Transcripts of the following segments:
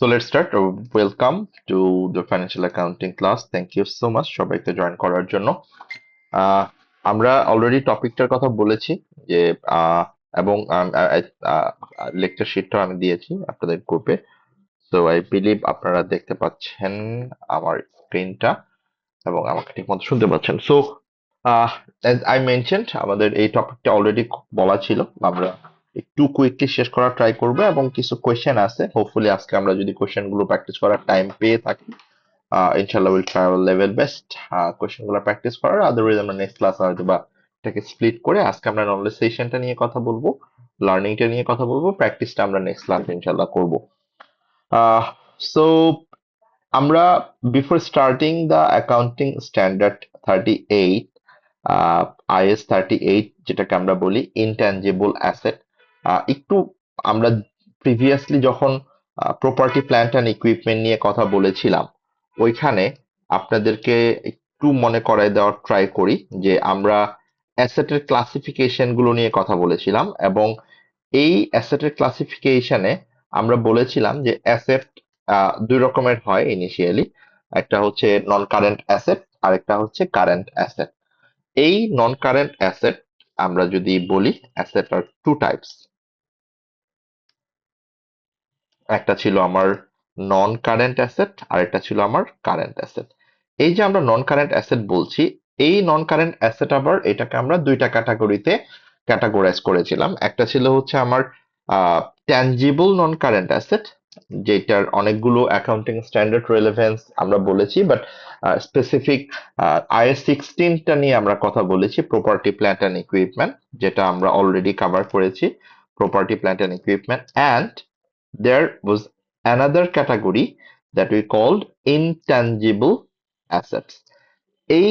So let's start. Welcome to the financial accounting class. Thank you so much সবাইকে join করার জন্য। আহ, আমরা already টপিকটার কথা বলেছি যে আহ, এবং লেকচার শিটটাও আমি দিয়েছি আপনাদের গ্রুপে। সো আই বিলিভ আপনারা দেখতে পাচ্ছেন আমার স্ক্রিনটা এবং আমাকে ঠিকমতো শুনতে পাচ্ছেন। সো অ্যাজ আই মেনশনড আমাদের এই টপিকটা অলরেডি বলা ছিল, আমরা একটু কুইকলি শেষ করার ট্রাই করব এবং কিছু কোয়েশ্চেন আছে। হোপফুলি আজকে আমরা যদি কোয়েশ্চেন গুলো প্র্যাকটিস করার টাইম পেয়ে থাকি, ইনশাল্লাহ will try our level best question গুলো প্র্যাকটিস করার। আদারওয়াইজ আমরা নেক্সট ক্লাস হয়তো বা এটাকে স্প্লিট করে আজকে আমরা নলেজ সেশনটা নিয়ে কথা বলবো, লার্নিংটা নিয়ে কথা বলবো, প্র্যাকটিসটা আমরা নেক্সট ক্লাসে ইনশাল্লাহ করবো। সো আমরা before starting the accounting standard 38, is 38 যেটাকে আমরা বলি ইনট্যাঞ্জিবল অ্যাসেট, একটু আমরা প্রিভিয়াসলি যখন প্রপার্টি প্ল্যান্ট অ্যান্ড ইকুইপমেন্ট নিয়ে কথা বলেছিলাম, ওইখানে আপনাদেরকে একটু মনে করায় দেওয়ার ট্রাই করি যে আমরা অ্যাসেটের ক্লাসিফিকেশন গুলো নিয়ে কথা বলেছিলাম এবং এই অ্যাসেটের ক্লাসিফিকেশনে আমরা বলেছিলাম যে অ্যাসেট দুই রকমের হয় ইনিশিয়ালি। একটা হচ্ছে নন কারেন্ট অ্যাসেট আর একটা হচ্ছে কারেন্ট অ্যাসেট। এই নন কারেন্ট অ্যাসেট আমরা যদি বলি, অ্যাসেট আর টু টাইপস। একটা ছিল আমার নন কারেন্ট অ্যাসেট আর একটা ছিল আমার কারেন্ট অ্যাসেট। এই যে আমরা নন কারেন্ট অ্যাসেট বলছি, এই নন কারেন্ট অ্যাসেট আবার এটাকে আমরা দুইটা ক্যাটাগরিতে ক্যাটাগরাইজ করেছিলাম। একটা ছিল হচ্ছে আমার ট্যানজিবল নন কারেন্ট অ্যাসেট, যেটার অনেকগুলো অ্যাকাউন্টিং স্ট্যান্ডার্ড রেলেভেন্স আমরা বলেছি, বাট স্পেসিফিক আইএস 16টা নিয়ে আমরা কথা বলেছি, প্রপার্টি প্ল্যান্ট অ্যান্ড ইকুইপমেন্ট, যেটা আমরা অলরেডি কভার করেছি। Property plant and equipment, and there was another category that we called intangible assets. এই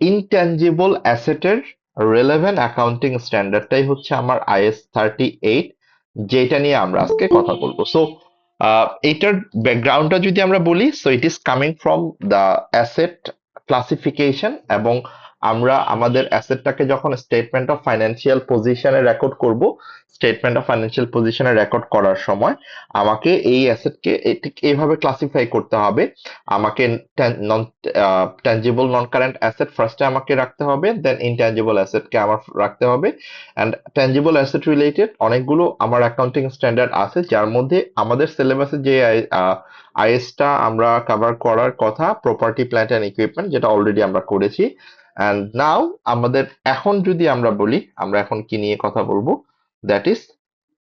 ইনট্যাঞ্জিবল অ্যাসেটের রেলেভেন্ট অ্যাকাউন্টিং স্ট্যান্ডার্ডটাই হচ্ছে আমার আইএস 38, যেটা নিয়ে আমরা আজকে কথা বলবো। সো এইটার ব্যাকগ্রাউন্ডটা যদি আমরা বলি, so it is coming from the asset classification, এবং আমরা আমাদের অ্যাসেটটাকে যখন স্টেটমেন্ট অফ ফাইন্যান্সিয়াল পজিশনে রেকর্ড করব, স্টেটমেন্ট অফ ফাইন্যান্সিয়াল পজিশনে রেকর্ড করার সময় আমাকে এই অ্যাসেটকে এইভাবে ক্লাসিফাই করতে হবে। আমাকে ট্যানজিবল নন কারেন্ট অ্যাসেট ফার্স্টে আমাকে রাখতে হবে, দেন ইনট্যানজিবল অ্যাসেটকে আমার রাখতে হবে। অ্যান্ড ট্যানজিবল অ্যাসেট রিলেটেড অনেকগুলো আমার অ্যাকাউন্টিং স্ট্যান্ডার্ড আছে, যার মধ্যে আমাদের সিলেবাসে যে আইএসটা আমরা কভার করার কথা, প্রপার্টি প্ল্যান্ট অ্যান্ড ইকুইপমেন্ট, যেটা অলরেডি আমরা করেছি। অ্যান্ড নাও আমাদের এখন যদি আমরা বলি, আমরা এখন কি নিয়ে কথা বলবো, দ্যাট ইজ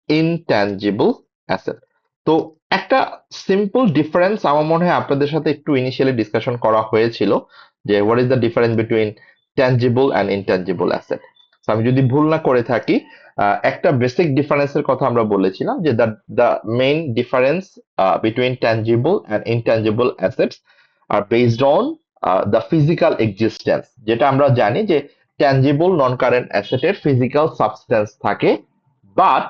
ইনট্যানজিবল অ্যাসেট। তো একটা সিম্পল ডিফারেন্স আমার মনে হয় আপনাদের সাথে একটু ইনিশিয়ালি ডিসকাশন করা হয়েছিল, যে what is the difference between tangible and intangible asset. আমি যদি ভুল না করে থাকি, একটা বেসিক ডিফারেন্সের কথা আমরা বলেছিলাম, যে the main difference between tangible and intangible assets are based on the physical existence. যেটা আমরা জানি যে ট্যানজিবল নন কারেন্ট অ্যাসেটের ফিজিক্যাল সাবস্টেন্স থাকে, বাট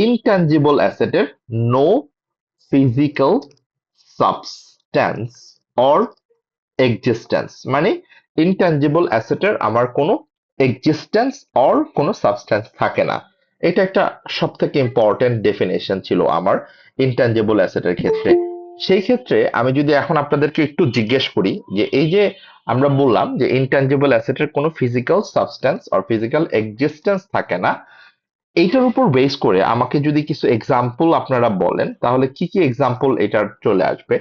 ইনট্যানজিবল অ্যাসেটের no physical substance or existence. মানে ইনট্যানজিবল অ্যাসেটের আমার কোনো এক্সিস্টেন্স অর কোনো সাবস্ট্যান্স থাকে না। এটা একটা সব থেকে ইম্পর্টেন্ট ডেফিনেশন ছিল আমার ইনট্যানজিবল অ্যাসেটের ক্ষেত্রে। সেই ক্ষেত্রে আমি যদি এখন আপনাদেরকে একটু জিজ্ঞেস করি যে এই যে আমরা বললাম যে ইনট্যানজিবল অ্যাসেটের কোনো physical substance or physical existence থাকে না, এইটার উপর বেস করে আমাকে যদি কিছু এক্সাম্পল আপনারা বলেন, তাহলে কি কি এক্সাম্পল এটার চলে আসবে,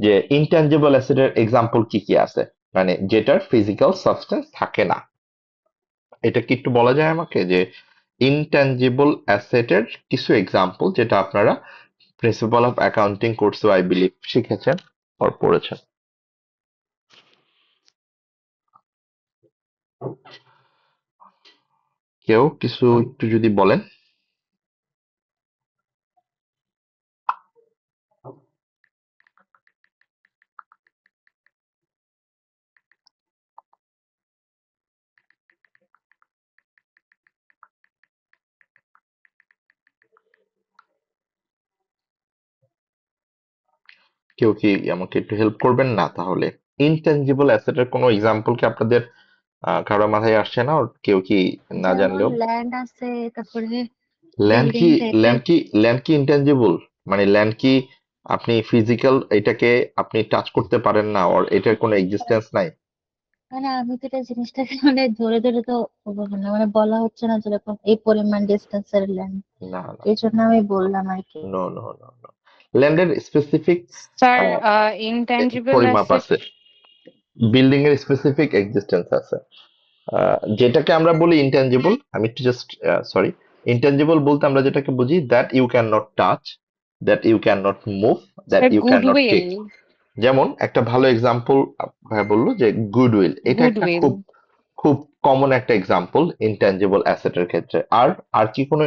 যে ইনট্যাঞ্জিবল অ্যাসেটের এক্সাম্পল কি কি আছে, মানে যেটার ফিজিক্যাল সাবস্টেন্স থাকে না। এটা কি একটু বলা যায় আমাকে, যে ইনট্যাঞ্জিবল অ্যাসেটের কিছু এক্সাম্পল যেটা আপনারা প্রিন্সিপাল অফ অ্যাকাউন্টিং কোর্সে আই বিলিভ শিখেছেন or পড়েছেন। কেউ কিছু একটু যদি বলেন। কেউ কি আমাকে একটু হেল্প করবেন না তাহলে? ইনট্যাঞ্জিবল অ্যাসেটের কোনো এক্সাম্পল কি আপনাদের কারো মাথায় আসছে না? ওর কেউ কি না যেমন জানলেও? ল্যান্ড আছে, তারপরে ল্যান্ড বিল্ডিং কি টাইপের। ল্যান্ড কি ল্যান্ড কি ইনট্যাঞ্জিবল? মানে ল্যান্ড কি আপনি ফিজিক্যাল এটাকে আপনি টাচ করতে পারেন না, ওর এটার কোনো এক্সিস্টেন্স নাই। মানে আমি তো এটা জিনিসটাকে মানে ধরে ধরে তো বলবো না, মানে বলা হচ্ছে না যেরকম এই পরিমাণ ডিস্টেন্সের ল্যান্ড, না না, এই জন্য আমি বললাম আর কি। নো নো নো নো, ল্যান্ডের স্পেসিফিক স্যার, ইনট্যাঞ্জিবল পরিমাপ অ্যাসেট আছে, বিল্ডিং এর স্পেসিফিক এক্সিস্টেন্স আছে। যেটাকে আমরা বলি ইনট্যাঞ্জিবল, আমি একটু জাস্ট সরি, ইনট্যাঞ্জিবল বলতে আমরা যেটাকে বুঝি that you can not touch, that you can not move, that sir, you can not goodwill. Take. যেমন একটা ভালো এক্সাম্পল ভাই বললো যে গুডউইল, এটা একটা গুডউইল। খুব খুব কমন একটা এক্সাম্পল ইনট্যাঞ্জিবল অ্যাসেটের ক্ষেত্রে। আর আর কি কোনো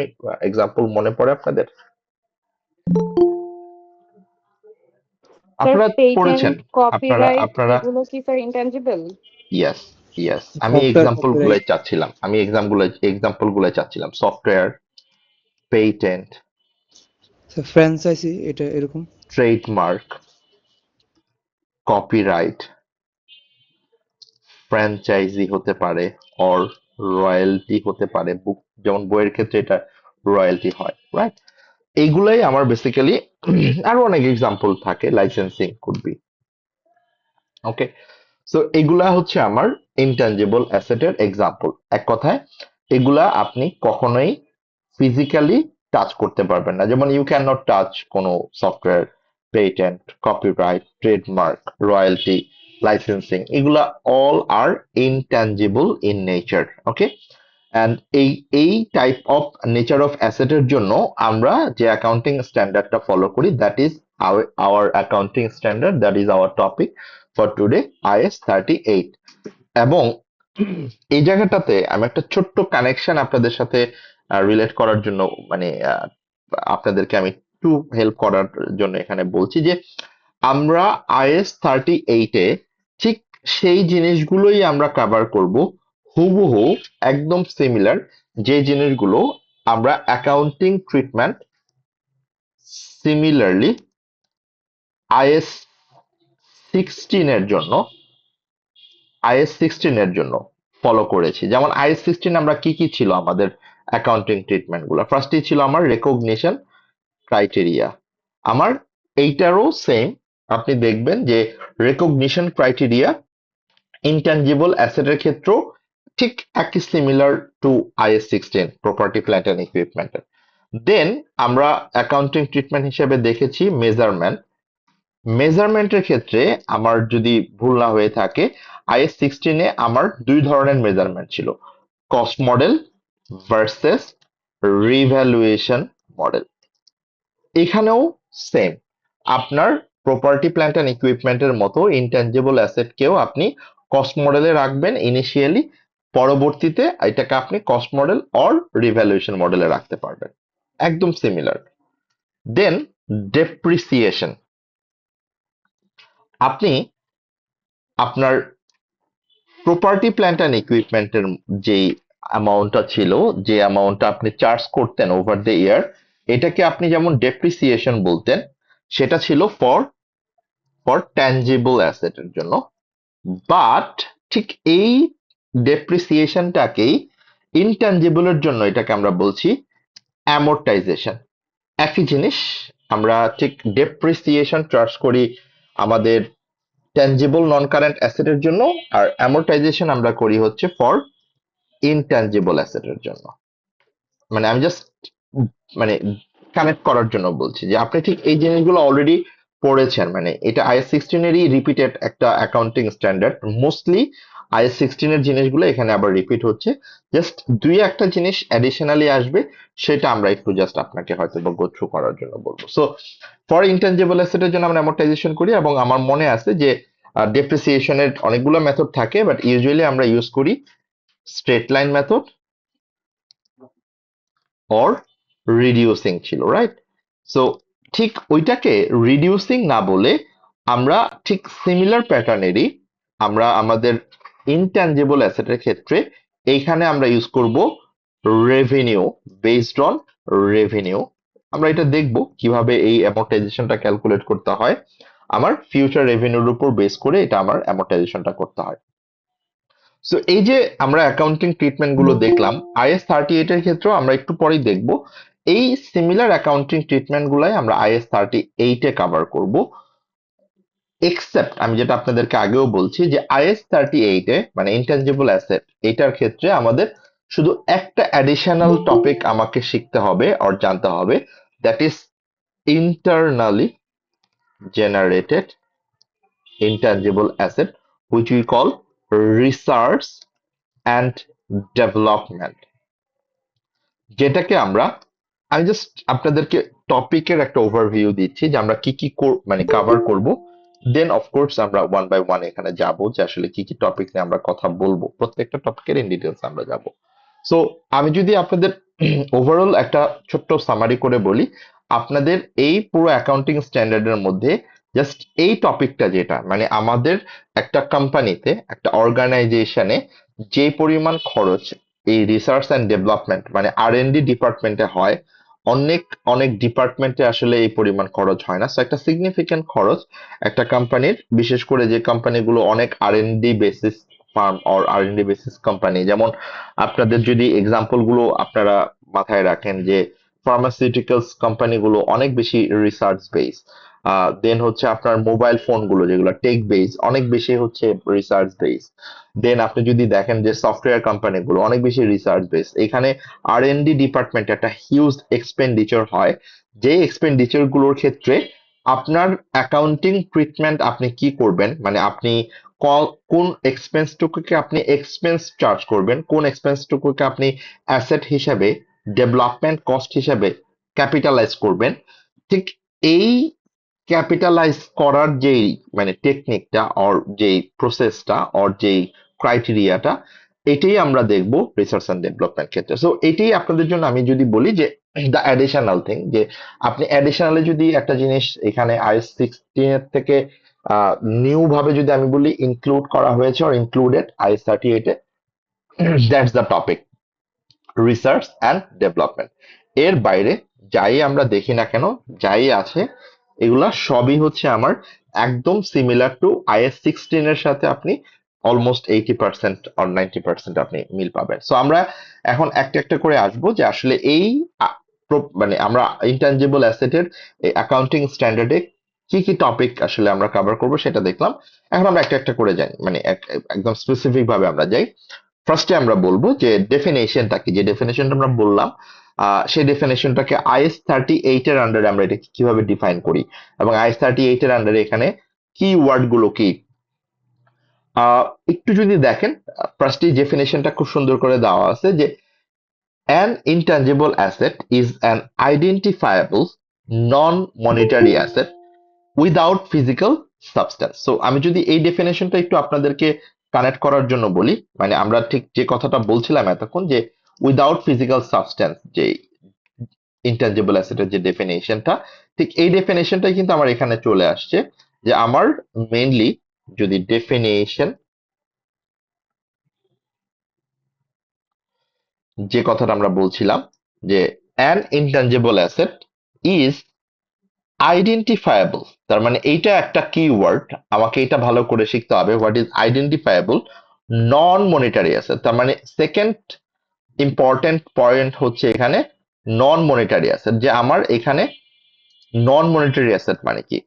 এক্সাম্পল মনে পড়ে আপনাদের? স্যার, আপনারা পড়েছেন, পেটেন্ট, আপনারা কপিরাইট আপনারা এগুলো কি স্যার ইনট্যাঞ্জিবল? ইয়েস, ইয়েস, আমি সফটওয়্যার এক্সাম্পল গুলাই কপিরাইট, চাচ্ছিলাম, এক্সাম্পল গুলাই চাচ্ছিলাম। সফটওয়্যার, পেটেন্ট, ফ্র্যাঞ্চাইজি এটা এরকম। ট্রেডমার্ক, কপিরাইট, ফ্র্যাঞ্চাইজি হতে পারে, অর রয়্যালটি হতে পারে। বুক, যেমন বইয়ের ক্ষেত্রে এটা রয়্যালটি হয়, রাইট? এইগুলাই আমার বেসিক্যালি আরো অনেক এক্সাম্পল থাকে, licensing could be, okay. So এগুলা হচ্ছে আমার ইনট্যাঞ্জিবল অ্যাসেটের এক্সাম্পল। এক কথায় এগুলা আপনি কখনোই ফিজিক্যালি টাচ করতে পারবেন না। যেমন ইউ ক্যান নট টাচ কোনো software, patent, copyright, trademark, royalty, licensing, এগুলা all are intangible in nature, okay. And এই টাইপ অফ নেচার অফ অ্যাসেটের জন্য আমরা যে অ্যাকাউন্টিং স্ট্যান্ডার্ডটা ফলো করি, that is our accounting standard, that is our topic for today, IS 38। এবং এই জায়গাটাতে আমি একটা ছোট্ট কানেকশন আপনাদের সাথে রিলেট করার জন্য, মানে আপনাদেরকে আমি একটু হেল্প করার জন্য এখানে বলছি যে আমরা IS 38-এ ঠিক সেই জিনিসগুলোই আমরা কভার করব, হুবহু একদম সিমিলার যে জিনিসগুলো আমরা অ্যাকাউন্টিং ট্রিটমেন্ট সিমিলারলি IS 16 এর জন্য ফলো করেছি। যেমন IS 16 আমরা কি কি ছিল আমাদের অ্যাকাউন্টিং ট্রিটমেন্ট গুলো, ফার্স্টই ছিল আমার রেকগনিশন ক্রাইটেরিয়া। আমার এইটারও সেম, আপনি দেখবেন যে রেকগনিশন ক্রাইটেরিয়া ইনট্যাঞ্জিবল অ্যাসেটের ক্ষেত্রেও ঠিক একই, similar to IS 16 property plant and ইকুইপমেন্টের। দেন আমরা অ্যাকাউন্টিং ট্রিটমেন্ট হিসেবে দেখেছি মেজারমেন্ট। মেজারমেন্টের ক্ষেত্রে আমার যদি ভুল না হয়ে থাকে, IS 16-এ আমার দুই ধরনের মেজারমেন্ট ছিল, cost model versus revaluation model. এখানেও সেম, আপনার প্রপার্টি প্ল্যান্ট অ্যান্ড ইকুইপমেন্টের মতো ইনট্যাঞ্জিবল অ্যাসেটকেও আপনি কস্ট মডেলে রাখবেন ইনিশিয়ালি, পরবর্তীতে এটাকে আপনি কস্ট মডেল অর রিভ্যালুয়েশন মডেলে রাখতে পারবেন, একদম সিমিলার। দেন ডেপ্রিসিয়েশন, আপনি আপনার প্রপার্টি প্ল্যান্ট অ্যান্ড ইকুইপমেন্টের যেই অ্যামাউন্টটা ছিল, যে অ্যামাউন্টটা আপনি চার্জ করতেন ওভার দ্য ইয়ার, এটাকে আপনি যেমন ডেপ্রিসিয়েশন বলতেন, সেটা ছিল ফর ফর ট্যানজিবল অ্যাসেটের জন্য। বাট ঠিক এই ডেপ্রিসিয়েশনটাকেই ইনট্যানজিবলের জন্য এটাকে আমরা বলছি অ্যামোর্টাইজেশন। একই জিনিস, আমরা ঠিক ডেপ্রিসিয়েশন চার্জ করি আমাদের ট্যানজিবল নন কারেন্ট অ্যাসেটের জন্য, আর অ্যামোর্টাইজেশন আমরা করি হচ্ছে ফর ইনট্যানজিবল অ্যাসেটের জন্য। মানে আমি জাস্ট মানে কানেক্ট করার জন্য বলছি যে আপনি ঠিক এই জিনিসগুলো অলরেডি পড়েছেন, মানে এটা IS 16-এরই রিপিটেড একটা অ্যাকাউন্টিং স্ট্যান্ডার্ড। মোস্টলি IS 16-এর জিনিসগুলো এখানে আবার রিপিট হচ্ছে, জাস্ট দুই একটা জিনিস অ্যাডিশনালি আসবে, সেটা আমরা একটু জাস্ট আপনাকে হয়তো বা গো থ্রু করার জন্য বলবো। সো ফর ইনট্যাঞ্জিবল অ্যাসেটের জন্য আমরা অ্যামোর্টাইজেশন করি, এবং আমার মনে আছে যে ডেপ্রিসিয়েশনের অনেকগুলো মেথড থাকে, বাট ইউজুয়ালি আমরা ইউজ করি straight line method or reducing ছিল, রাইট? সো ঠিক ওইটাকে রিডিউসিং না বলে আমরা ঠিক সিমিলার প্যাটার্নেরই আমরা আমাদের ইনট্যাঞ্জিবল অ্যাসেটের ক্ষেত্রে এইখানে আমরা ইউজ করব রেভিনিউ, বেসড অন রেভিনিউ। আমরা এটা দেখব কিভাবে এই অ্যামortization-টা ক্যালকুলেট করতে হয়, আমার ফিউচার রেভিনিউর উপর বেস করে এটা আমার অ্যামortization-টা করতে হয়। সো এই যে আমরা অ্যাকাউন্টিং ট্রিটমেন্ট গুলো দেখলাম, IS 38 এর ক্ষেত্রেও আমরা একটু পরেই দেখব এই সিমিলার অ্যাকাউন্টিং ট্রিটমেন্ট গুলাই আমরা IAS 38 এ কভার করব, এক্সেপ্ট আমি যেটা আপনাদেরকে আগেও বলছি যে IAS 38 এ মানে ইনট্যাঞ্জিবল অ্যাসেট এটার ক্ষেত্রে আমাদের শুধু একটা অ্যাডিশনাল টপিক আমাকে শিখতে হবে আর জানতে হবে, that is internally generated intangible asset which we call research and development, যেটাকে আমি জাস্ট আপনাদেরকে টপিকের একটা ওভারভিউ দিচ্ছি যে আমরা কি কি মানে কভার করব, দেন অফকোর্স আমরা ওয়ান বাই ওয়ান এখানে যাব যে আসলে কি কি টপিক নিয়ে আমরা কথা বলবো, প্রত্যেকটা টপিকের ইন ডিটেলস আমরা যাব। সো আমি যদি আপনাদের ওভারঅল একটা ছোট্ট সামারি করে বলি, আপনাদের এই পুরো অ্যাকাউন্টিং স্ট্যান্ডার্ডের মধ্যে জাস্ট এই টপিকটা যেটা মানে আমাদের একটা কোম্পানিতে একটা অর্গানাইজেশনে যে পরিমাণ খরচ এই রিসার্চ অ্যান্ড ডেভেলপমেন্ট মানে R&D ডিপার্টমেন্টে হয়, অনেক অনেক ডিপার্টমেন্টে আসলে এই পরিমাণ খরচ হয় না। সো একটা সিগনিফিকেন্ট খরচ একটা কোম্পানির, বিশেষ করে যে কোম্পানিগুলো অনেক R&D basis farm or R&D basis company, যেমন আপনাদের যদি এক্সাম্পল গুলো আপনারা মাথায় রাখেন যে ফার্মাসিউটিক্যালস কোম্পানিগুলো অনেক বেশি রিসার্চ বেস, দেন হচ্ছে আপনার মোবাইল ফোন গুলো যেগুলো টেক বেস অনেক বেশি হচ্ছে রিসার্চ বেস, দেন আপনি যদি দেখেন যে সফটওয়্যার কোম্পানিগুলো অনেক বেশি রিসার্চ বেস, এখানে R&D ডিপার্টমেন্ট একটা হিউজ এক্সপেন্ডিচার হয়, যে এক্সপেন্ডিচার গুলোর ক্ষেত্রে আপনার অ্যাকাউন্টিং ট্রিটমেন্ট আপনি কি করবেন, মানে আপনি কোন এক্সপেন্সটুকুকে আপনি এক্সপেন্স চার্জ করবেন, কোন এক্সপেন্সটুকুকে আপনি অ্যাসেট হিসেবে ডেভেলপমেন্ট কস্ট হিসেবে ক্যাপিটালাইজ করবেন, ঠিক এই ক্যাপিটালাইজ করার যেই মানে টেকনিকটা অর যেই প্রসেসটা অর যেই ক্রাইটেরিয়াটা, এটাই আমরা দেখব রিসার্চ এন্ড ডেভেলপমেন্ট ক্ষেত্রে। সো এটাই আপনাদের জন্য আমি যদি বলি যে দ্য অ্যাডিশনাল থিং, যে আপনি অ্যাডিশনালি যদি একটা জিনিস এখানে IAS 16 এর থেকে নিউ ভাবে যদি আমি বলি ইনক্লুড করা হয়েছে or included IAS 38 A, that's the topic research and development. এর বাইরে যাই আমরা দেখি না কেন, যাই আছে এগুলা সবই হচ্ছে আমার একদম সিমিলার টু IAS 16 এর সাথে আপনি অলমোস্ট 80% অর 90% আপনি মিল পাবেন। সো আমরা এখন একটা একটা করে আসবো যে আসলে এই মানে আমরা ইনট্যাঞ্জিবল অ্যাসেটের অ্যাকাউন্টিং স্ট্যান্ডার্ডে কি কি টপিক আসলে আমরা কভার করব সেটা দেখলাম। এখন আমরা একটা একটা করে যাই, মানে একদম স্পেসিফিক ভাবে আমরা যাই। ফার্স্টে আমরা বলবো যে ডেফিনেশনটা কি, যে ডেফিনেশনটা আমরা বললাম সেই ডেফিনেশনটাকে IAS 38 এর আন্ডারে আমরা এটা কিভাবে ডিফাইন করি, এবং IAS 38 এর আন্ডারে এখানে কি ওয়ার্ড গুলো কি। একটু যদি দেখেন ফার্স্টে ডেফিনেশনটা খুব সুন্দর করে দেওয়া আছে যে an intangible asset is an identifiable non-monetary asset without physical substance। So আমি যদি এই ডেফিনেশনটা একটু আপনাদেরকে কানেক্ট করার জন্য বলি, মানে আমরা ঠিক যে কথাটা বলছিলাম এতক্ষণ যে উইদাউট ফিজিক্যাল সাবস্টেন্স যে ইনট্যাঞ্জিবল অ্যাসেটের যে ডেফিনেশনটা, ঠিক এই ডেফিনেশনটাই কিন্তু আমার এখানে চলে আসছে, যে আমার মেইনলি যদি ডেফিনেশন যে কথাটা আমরা বলছিলাম যে an intangible asset is আইডেন্টিফায়াবল, তার মানে এইটা একটা কিওয়ার্ড, আমাকে এটা ভালো করে শিখতে হবে, what is identifiable non monetary asset. তার মানে সেকেন্ড ইম্পর্টেন্ট পয়েন্ট হচ্ছে এখানে নন মনিটারি অ্যাসেট, যে আমার এখানে নন মনিটারি অ্যাসেট মানে কি,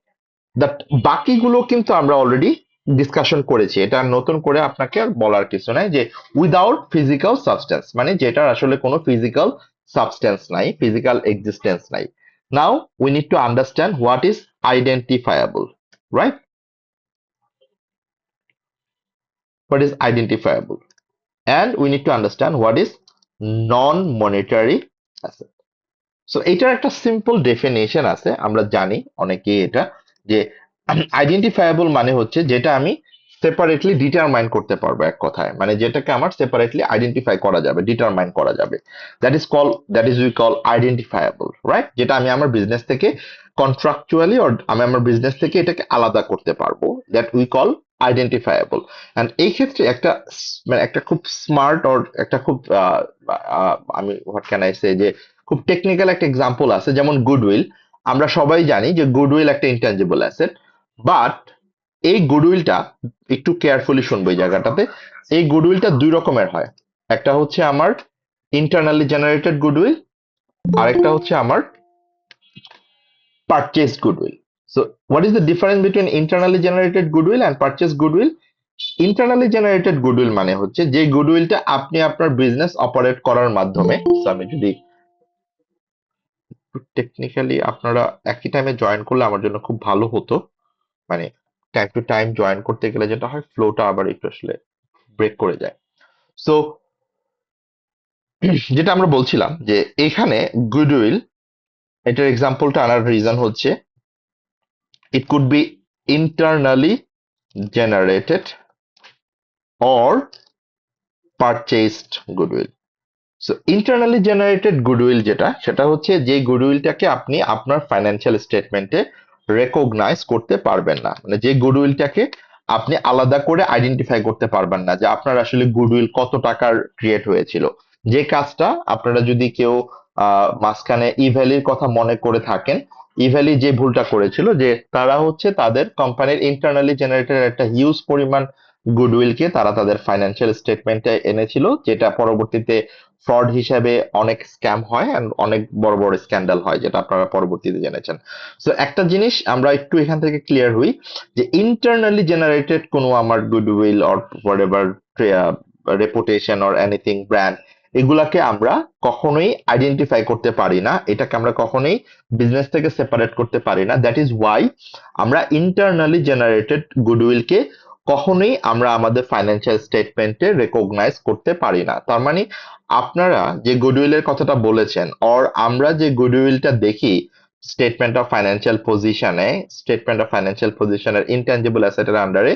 দ্যাট বাকিগুলো কিন্তু আমরা অলরেডি ডিসকাশন করেছি, এটা নতুন করে আপনাকে আর বলার কিছু নাই, যে উইদাউট ফিজিক্যাল সাবস্টেন্স মানে যেটার আসলে কোনো ফিজিক্যাল সাবস্টেন্স নাই, ফিজিক্যাল এক্সিস্টেন্স নাই। Now we need to understand what is identifiable, right? What is identifiable? And we need to understand what is non-monetary asset. So এটার একটা সিম্পল ডেফিনেশন আছে, আমরা জানি অনেকে এটা, যে আইডেন্টিফায়াবল মানে হচ্ছে যেটা আমি সেপারেটলি ডিটারমাইন করতে পারবো, এক কথায় মানে যেটাকে আমার সেপারেটলি আইডেন্টিফাই করা যাবে, ডিটারমাইন করা যাবে, that is we call identifiable, right? যেটা আমি আমার বিজনেস থেকে কন্ট্রাকচুয়ালি অর আমি আমার বিজনেস থেকে এটাকে আলাদা করতে পারবো, দ্যাট উই কল আইডেন্টিফায়াবল। এন্ড এই ক্ষেত্রে একটা মানে একটা খুব স্মার্ট অর একটা খুব আমি হোয়াট ক্যান আই সে, যে খুব টেকনিক্যাল একটা এক্সাম্পল আছে, যেমন গুডউইল। আমরা সবাই জানি যে গুডউইল একটা ইনট্যাঞ্জিবল অ্যাসেট, বাট এই গুডউইলটা একটু কেয়ারফুলি শুনবো এই জায়গাটাতে, এই গুডউইলটা দুই রকমের হয়, একটা হচ্ছে আমার ইন্টারনালি জেনারেটেড গুডউইল, আরেকটা হচ্ছে আমার purchase goodwill. So what is the difference between internally generated goodwill and purchase goodwill? Internally generated goodwill মানে হচ্ছে যে গুডউইলটা আপনি আপনার বিজনেস অপারেট করার মাধ্যমে, so আমি যদি টেকনিক্যালি আপনারা একই টাইমে জয়েন করলে আমার জন্য খুব ভালো হতো, মানে টাইম টু টাইম জয়েন করতে গেলে যেটা হয় ফ্লোটা আবার একটু আসলে ব্রেক করে যায়। সো যেটা আমরা বলছিলাম যে এখানে গুডউইল, এটার এক্সাম্পলটা আনার রিজন হচ্ছে it could be internally generated or purchased goodwill. So internally generated goodwill যেটা, সেটা হচ্ছে যে গুডউইলটাকে আপনি আপনার ফাইন্যান্সিয়াল স্টেটমেন্টে রেকগনাইজ করতে পারবেন না, মানে যে গুডউইলটাকে আপনি আলাদা করে আইডেন্টিফাই করতে পারবেন না যে আপনার আসলে গুডউইল কত টাকার ক্রিয়েট হয়েছিল। যে কাজটা আপনারা যদি কেউ মাঝখানে ইভ্যালির কথা মনে করে থাকেন, ইভ্যালি যে ভুলটা করেছিল যে তারা হচ্ছে তাদের কোম্পানির ইন্টারনালি জেনারেটেড একটা হিউজ পরিমাণ গুডউইলকে তারা তাদের ফাইন্যান্সিয়াল স্টেটমেন্টে এনেছিল, যেটা পরবর্তীতে ফ্রড হিসেবে অনেক স্ক্যাম হয় and অনেক বড় বড় স্ক্যান্ডাল হয়, যেটা আপনারা পরবর্তীতে জেনেছেন। সো একটা জিনিস আমরা একটু এখান থেকে ক্লিয়ার হই যে ইন্টারনালি জেনারেটেড কোনো আমার goodwill or whatever reputation or anything brand, এগুলাকে আমরা কখনোই আইডেন্টিফাই করতে পারি না, এটাকে আমরা কখনোই বিজনেস থেকে সেপারেট করতে পারি না। দ্যাট ইজ ওয়াই আমরা ইন্টারনালি জেনারেটেড গুডউইলকে কখনোই আমরা আমাদের ফাইন্যান্সিয়াল স্টেটমেন্টে রেকগনাইজ করতে পারি না। তার মানে আপনারা যে গুডউইলের কথাটা বলেছেন অর আমরা যে গুডউইলটা দেখি স্টেটমেন্ট অফ ফাইন্যান্সিয়াল পজিশনে, স্টেটমেন্ট অফ ফাইন্যান্সিয়াল পজিশনের ইনট্যাঞ্জিবল অ্যাসেটের আন্ডারে,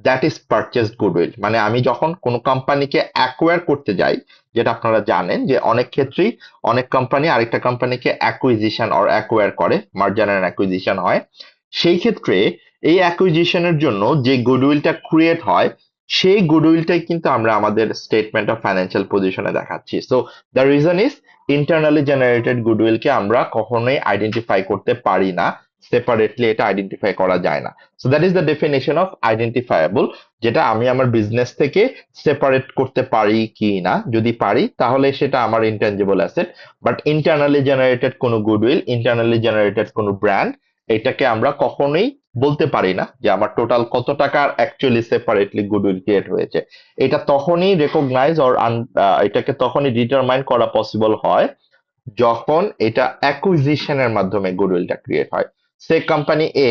দ্যাট ইজ পারচেজড গুডউইল। মানে আমি যখন কোনো কোম্পানিকে অ্যাকোয়ার করতে যাই, যেটা আপনারা জানেন যে অনেক ক্ষেত্রেই অনেক কোম্পানি আরেকটা কোম্পানিকে অ্যাকুইজিশন অর অ্যাকোয়ার করে, মার্জার এন্ড অ্যাকুইজিশন হয়, সেই ক্ষেত্রে এই অ্যাকুইজিশনের জন্য যে গুডউইলটা ক্রিয়েট হয় সেই গুডউইলটাই কিন্তু আমরা আমাদের স্টেটমেন্ট অফ ফাইন্যান্সিয়াল পজিশনে দেখাচ্ছি। So the reason is internally generated গুডউইলকে আমরা কখনোই আইডেন্টিফাই করতে পারি না, সেপারেটলি এটা আইডেন্টিফাই করা যায় না। So that is the definition of identifiable, যেটা আমি আমার বিজনেস থেকে সেপারেট করতে পারি কি না, যদি পারি তাহলে সেটা আমার intangible asset. But internally generated কোনো গুডউইল, ইন্টারনালি জেনারেটেড কোনো ব্র্যান্ড, এটাকে আমরা কখনোই বলতে পারি না যে আমার টোটাল কত টাকার অ্যাকচুয়ালি সেপারেটলি গুডউইল ক্রিয়েট হয়েছে। এটা তখনই রেকগনাইজ অর এটাকে তখনই ডিটারমাইন করা পসিবল হয় যখন এটা অ্যাকুইজিশনের মাধ্যমে গুডউইলটা ক্রিয়েট হয়। সে company a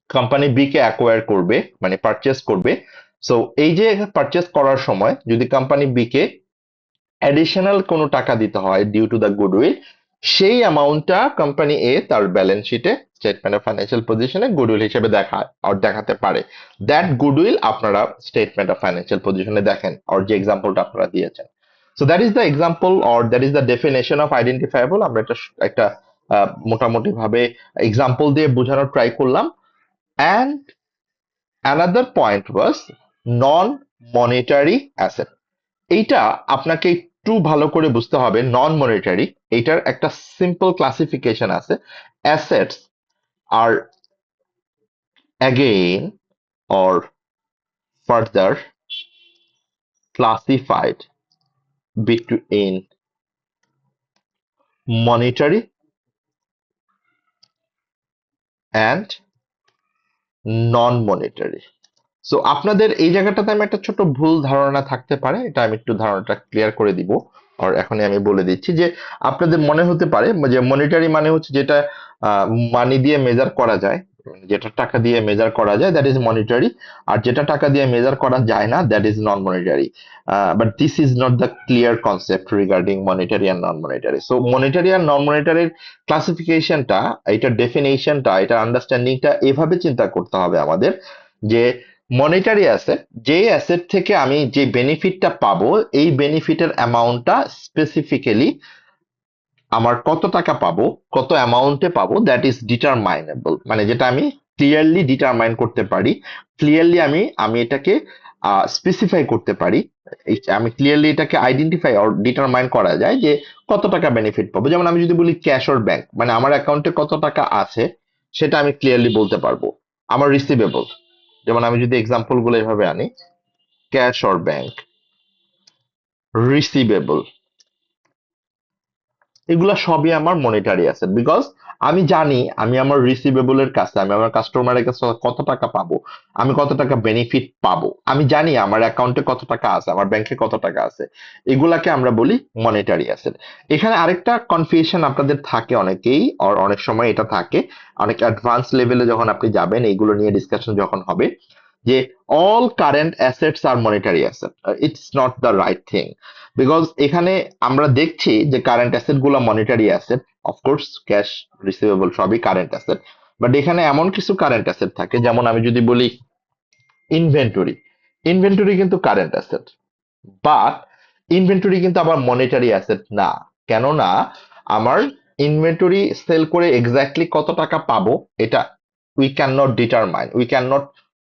company B K acquire করবে, মানে পারচেস করবে। সো এই যে পারচেস করার সময় যদি কোম্পানি বি কে অ্যাডিশনাল কোনো টাকা দিতে হয় ডিউ টু দ্য গুডউইল, সেই অ্যামাউন্টটা কোম্পানি এ তার ব্যালেন্স শিটে স্টেটমেন্ট অফ ফাইন্যান্সিয়াল পজিশনে গুডউইল হিসেবে দেখায় আর দেখাতে পারে। দ্যাট গুডউইল আপনারা স্টেটমেন্ট অফ ফাইন্যান্সিয়াল পজিশনে দেখেন আর যে এক্সাম্পলটা আপনারা দিয়েছেন। So that is the example or that is the definition of identifiable. আমরা এটা একটা মোটামুটি ভাবে এক্সাম্পল দিয়ে বোঝানোর ট্রাই করলাম। And another point was non monetary asset. এইটা আপনাকে একটু ভালো করে বুঝতে হবে। নন মনিটারি, এইটার একটা সিম্পল ক্লাসিফিকেশন আছে। অ্যাসেটস আর again or further classified between monetary and non monetary. So আপনাদের এই জায়গাটাতে আমি একটা ছোট ভুল ধারণা থাকতে পারে, এটা আমি একটু ধারণাটা ক্লিয়ার করে দিব। আর এখনই আমি বলে দিচ্ছি যে আপনাদের মনে হতে পারে যে মনিটারি মানে হচ্ছে যেটা মানি দিয়ে মেজার করা যায়, যেটা টাকা দিয়ে মেজার করা যায় দ্যাট ইজ মনিটারি, আর যেটা টাকা দিয়ে মেজার করা যায় না that is non monetary. But this is not the clear concept regarding monetary and non monetary. So monetary আর নন মনিটারির ক্লাসিফিকেশনটা, এটা ডেফিনেশনটা, এটা আন্ডারস্ট্যান্ডিংটা এভাবে চিন্তা করতে হবে আমাদের যে মনিটারি অ্যাসেট, যে অ্যাসেট থেকে আমি যে বেনিফিটটা পাবো এই বেনিফিটের অ্যামাউন্টটা স্পেসিফিক্যালি আমার কত টাকা পাবো, কত অ্যামাউন্টে পাবো, দ্যাট ইজ ডিটারমাইনেবল, মানে যেটা আমি ক্লিয়ারলি ডিটারমাইন করতে পারি, ক্লিয়ারলি আমি আমি এটাকে স্পেসিফাই করতে পারি, আমি ক্লিয়ারলি এটাকে আইডেন্টিফাই অর ডিটারমাইন করা যায় যে কত টাকা বেনিফিট পাবো। যেমন আমি যদি বলি ক্যাশ অর ব্যাংক, মানে আমার অ্যাকাউন্টে কত টাকা আছে সেটা আমি ক্লিয়ারলি বলতে পারবো। আমার রিসিভেবল, যেমন আমি যদি এক্সাম্পল গুলো এভাবে আনি, ক্যাশ অর ব্যাংক, রিসিভেবল, এগুলা সবই আমার মনিটারি অ্যাসেট, বিকজ আমি জানি আমি আমার রিসিভেবলের কাছে, আমি আমার কাস্টমারের কাছে কত টাকা পাবো, আমি কত টাকা বেনিফিট পাবো, আমি জানি আমার অ্যাকাউন্টে কত টাকা আছে, আমার ব্যাংকে কত টাকা আছে। এগুলাকে আমরা বলি মনিটারি অ্যাসেট। এখানে আরেকটা কনফিউশন আপনাদের থাকে অনেকেই, আর অনেক সময় এটা থাকে, অনেক অ্যাডভান্স লেভেলে যখন আপনি যাবেন এইগুলো নিয়ে ডিসকাশন যখন হবে, যে অল কারেন্ট অ্যাসেটস আর monetary asset. It's not the right thing, because এখানে আমরা দেখছি যে কারেন্ট অ্যাসেট গুলো monetary asset, of course cash receivable সবই কারেন্ট অ্যাসেট, বাট এখানে এমন কিছু কারেন্ট অ্যাসেট থাকে, যেমন আমি যদি বলি ইনভেন্টরি, ইনভেন্টরি কিন্তু কারেন্ট অ্যাসেট, বাট ইনভেন্টরি কিন্তু আবার মনিটারি অ্যাসেট না। কেননা আমার ইনভেন্টরি সেল করে এক্স্যাক্টলি কত টাকা পাবো এটা we can not determine, we can not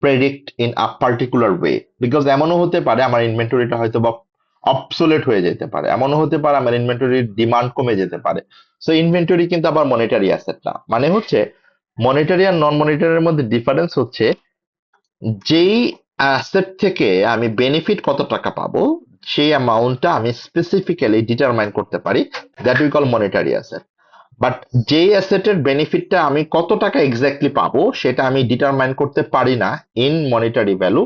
predict in a particular way, because এমনও হতে পারে আমার ইনভেন্টরিটা হয়তো বা অবসোলেট হয়ে যেতে পারে, এমনও হতে পারে আমার ইনভেন্টরির ডিমান্ড কমে যেতে পারে। সো ইনভেন্টরি কিন্তু আবার মনিটারি অ্যাসেট না। মানে হচ্ছে মনিটারি আর নন মনিটারির মধ্যে ডিফারেন্স হচ্ছে যেই অ্যাসেট থেকে আমি বেনিফিট কত টাকা পাবো সেই অ্যামাউন্টটা আমি স্পেসিফিক্যালি ডিটারমাইন করতে পারি, that we call monetary asset. But যেই অ্যাসেটের বেনিফিটটা আমি কত টাকা এক্স্যাক্টলি পাবো সেটা আমি ডিটারমাইন করতে পারি না in monetary value,